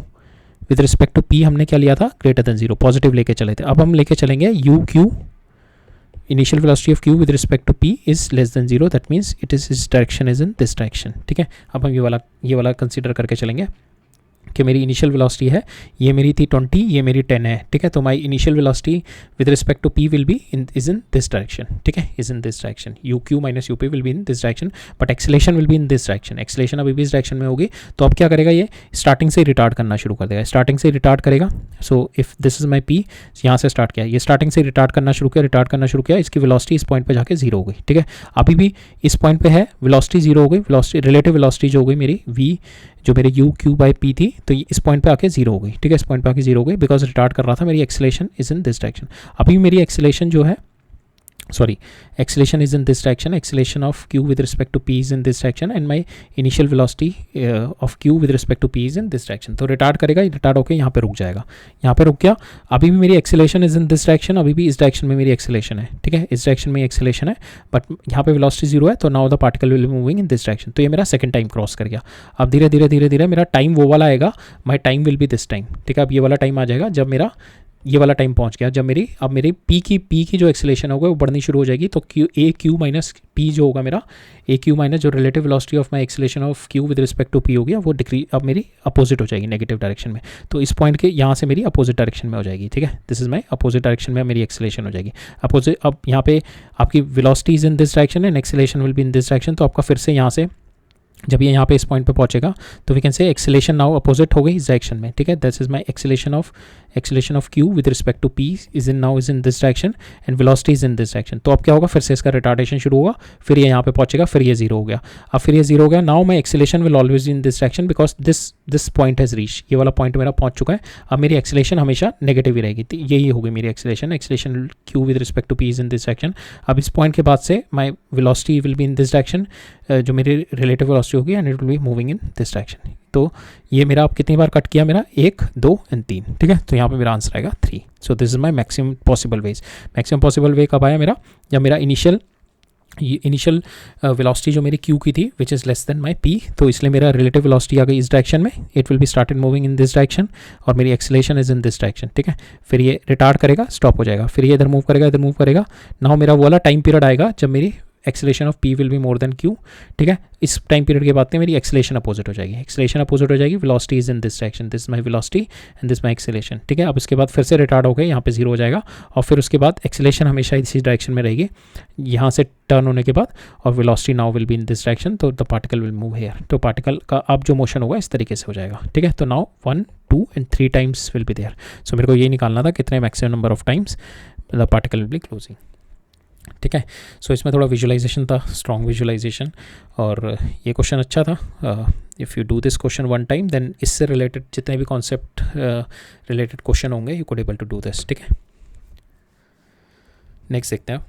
with respect to P हमने क्या लिया था, ग्रेटर देन 0, पॉजिटिव लेके चले थे। अब हम लेके चलेंगे U Q, initial velocity of Q with respect to P is less than 0, that means it is इस direction is in this direction, ठीक है। अब हम ये वाला कंसीडर करके चलेंगे कि मेरी इनिशियल वेलोसिटी है, ये मेरी थी 20, ये मेरी 10 है, ठीक है। तो my initial velocity with respect to P will be is in this direction, ठीक है, is in this direction. U Q minus U P will be in this direction but acceleration will be in this direction. Acceleration अभी भी इस डायरेक्शन में होगी, तो अब क्या करेगा, ये स्टार्टिंग से रिटार्ड करना शुरू कर देगा, स्टार्टिंग से रिटार्ड करेगा। So if this is my P, यहाँ से स्टार्ट किया, ये स्टार्टिंग से रिटार्ड करना शुरू किया, इसकी वेलोसिटी इस पॉइंट पर जाके 0 हो गई, ठीक है। अभी भी इस पॉइंट पे है, वेलोसिटी 0 हो गई, वेलोसिटी रिलेटिव वेलोसिटी जो हो गई मेरी v जो मेरे यू क्यू बाई पी थी, तो इस पॉइंट पे आके 0 हो गई, ठीक है। इस पॉइंट पे आके 0 हो गई बिकॉज रिटार्ड कर रहा था, मेरी acceleration is in this direction. अभी मेरी एक्सेलेरेशन जो है, sorry, acceleration is in this direction, acceleration of q with respect to p is in this direction and my initial velocity of q with respect to p is in this direction। तो रिटार्ड करेगा, रिटार्ड होकर यहाँ पे रुक जाएगा, यहाँ पे रुक गया। अभी भी मेरी acceleration is in this direction, अभी भी इस डायरेक्शन में मेरी एक्सेलेरेशन है, ठीक है, इस डायरेक्शन में एक्सेलेरेशन है बट यहाँ पे वेलोसिटी 0 है, तो now the particle will be moving in this direction. तो ये मेरा सेकंड टाइम क्रॉस कर गया। अब धीरे धीरे मेरा टाइम वो वाला आएगा, my time will be this time, ठीक है। अब ये वाला टाइम आ जाएगा जब मेरा ये वाला टाइम पहुंच गया, जब मेरी अब मेरी पी की जो एक्सेलेरेशन होगा वो बढ़नी शुरू हो जाएगी। तो क्यू माइनस पी जो होगा मेरा, ए क्यू माइनस जो relative velocity of my acceleration of Q with respect to P हो गया, वो डिक्री अब मेरी अपोजिट हो जाएगी, नेगेटिव डायरेक्शन में। तो इस पॉइंट के यहाँ से मेरी अपोजिट डायरेक्शन में हो जाएगी, ठीक है। This is my opposite direction में मेरी एक्सेलेरेशन हो जाएगी अपोजिट। अब यहाँ पे आपकी velocity is in this direction and acceleration will be in this direction. तो आपका फिर से यहाँ से जब ये यहाँ पे इस पॉइंट पे पहुंचेगा तो we can say acceleration now opposite हो गई इस डायरेक्शन में, ठीक है। This is my acceleration of Q with respect to P is in this direction and velocity is in this direction. तो अब क्या होगा, फिर से इसका रिटार्डेशन शुरू होगा, फिर ये यहाँ पे पहुंचेगा, फिर ये 0 हो गया। अब फिर ये 0 हो गया, now my acceleration will always in this direction because this point has reach, ये वाला पॉइंट मेरा पहुंच चुका है। अब मेरी एक्सेलेरेशन हमेशा नेगेटिव ही रहेगी, तो यही होगी मेरी acceleration Q with respect to P is in this direction. अब इस पॉइंट के बाद से my velocity will be in this direction, जो मेरी रिलेटिव वेलोसिटी होगी and it will be moving in this direction. तो ये मेरा अब कितनी बार कट किया, मेरा 1, 2 एंड 3, ठीक है। तो यहाँ पे मेरा आंसर आएगा 3। सो this is my maximum possible ways. Maximum possible way कब आया मेरा, जब मेरा इनिशियल वेलोसिटी जो मेरी क्यू की थी which is less than my P, तो इसलिए मेरा रिलेटिव वेलोसिटी आ गई इस डायरेक्शन में, it will be started moving in this direction और मेरी acceleration is in this direction, ठीक है। फिर ये रिटार्ड करेगा, स्टॉप हो जाएगा, फिर ये इधर मूव करेगा, नाउ मेरा वो वाला टाइम पीरियड आएगा जब मेरी acceleration of P will be more than Q, ठीक है। इस टाइम पीरियड के बाद में मेरी एक्सेलेरेशन अपोजिट हो जाएगी, velocity is in this direction, this my velocity and this my acceleration, ठीक है। अब इसके बाद फिर से रिटार्ड हो गए, यहाँ पे 0 हो जाएगा और फिर उसके बाद एक्सेलेरेशन हमेशा इसी डायरेक्शन में रहेगी यहाँ से टर्न होने के बाद, और velocity now will be in this direction, तो the particle will move here. तो पार्टिकल का अब जो मोशन होगा इस तरीके से हो जाएगा, ठीक है। तो now 1, 2 and 3 times will be there. सो मेरे को ये निकालना था कितने maximum number of times the particle will be closing, ठीक है। सो इसमें थोड़ा विजुअलाइजेशन था, स्ट्रॉन्ग विजुअलाइजेशन, और ये क्वेश्चन अच्छा था। If you do this question 1 time then इससे रिलेटेड जितने भी कॉन्सेप्ट रिलेटेड क्वेश्चन होंगे you could able to do this, ठीक है। नेक्स्ट देखते हैं।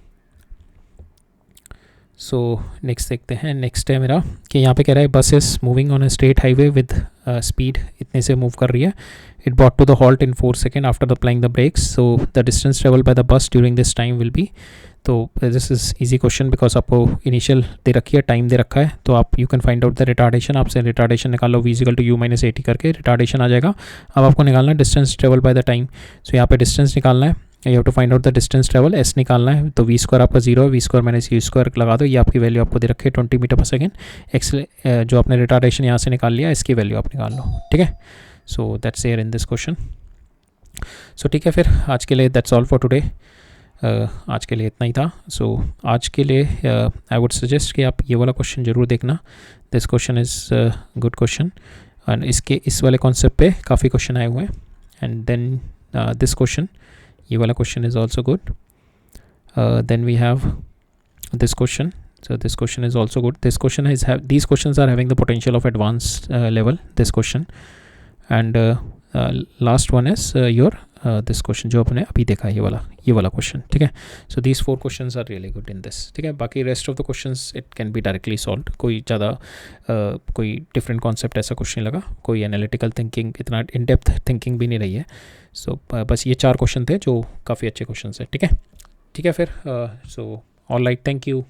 सो नेक्स्ट देखते हैं, नेक्स्ट है मेरा कि यहाँ पे कह रहा है bus is moving on a straight highway with speed इतने से मूव कर रही है, it bought to the halt in 4 second after applying the brakes, so the distance travel by the bus during this time will be. तो this is easy question because आपको इनिशियल दे रखी है, टाइम दे रखा है, तो आप you can find out the retardation. आपसे रिटार्डेशन निकालो v equal to u minus AT करके रिटार्डेशन आ जाएगा। अब आपको निकालना है distance travel by the time, so यहाँ पे डिस्टेंस निकालना है, you have to find out the distance travel, s निकालना है, तो v² आपका 0 है, v² माइनस u² लगा दो, ये आपकी वैल्यू आपको दे रखी है 20 मीटर पर सेकेंड। जो आपने रिटार्डेशन यहाँ से निकाल लिया इसकी वैल्यू आप निकाल लो, ठीक है। So that's here in this question. So ठीक है, फिर आज के लिए दैट्स ऑल फॉर टुडे। आज के लिए इतना ही था। सो आज के लिए आई वुड सजेस्ट कि आप ये वाला क्वेश्चन ज़रूर देखना, this question is good question, and इस वाले कॉन्सेप्ट पे काफ़ी क्वेश्चन आए हुए हैं, एंड देन दिस क्वेश्चन, ये वाला question is also good, then we have this question, so this question is also good, this question is these questions are having the potential of advanced level, this question, and last one is your this question जो आपने अभी देखा है, ये वाला क्वेश्चन, ठीक है. So these 4 questions are really good in this, ठीक है. बाकी rest of the questions it can be directly solve. कोई ज़्यादा कोई डिफरेंट कॉन्सेप्ट ऐसा कुछ नहीं लगा, कोई एनालिटिकल थिंकिंग, इतना इन डेप्थ थिंकिंग भी नहीं रही है. सो बस ये 4 क्वेश्चन थे जो काफ़ी अच्छे क्वेश्चन है, ठीक है. ठीक है फिर. So all right, thank you.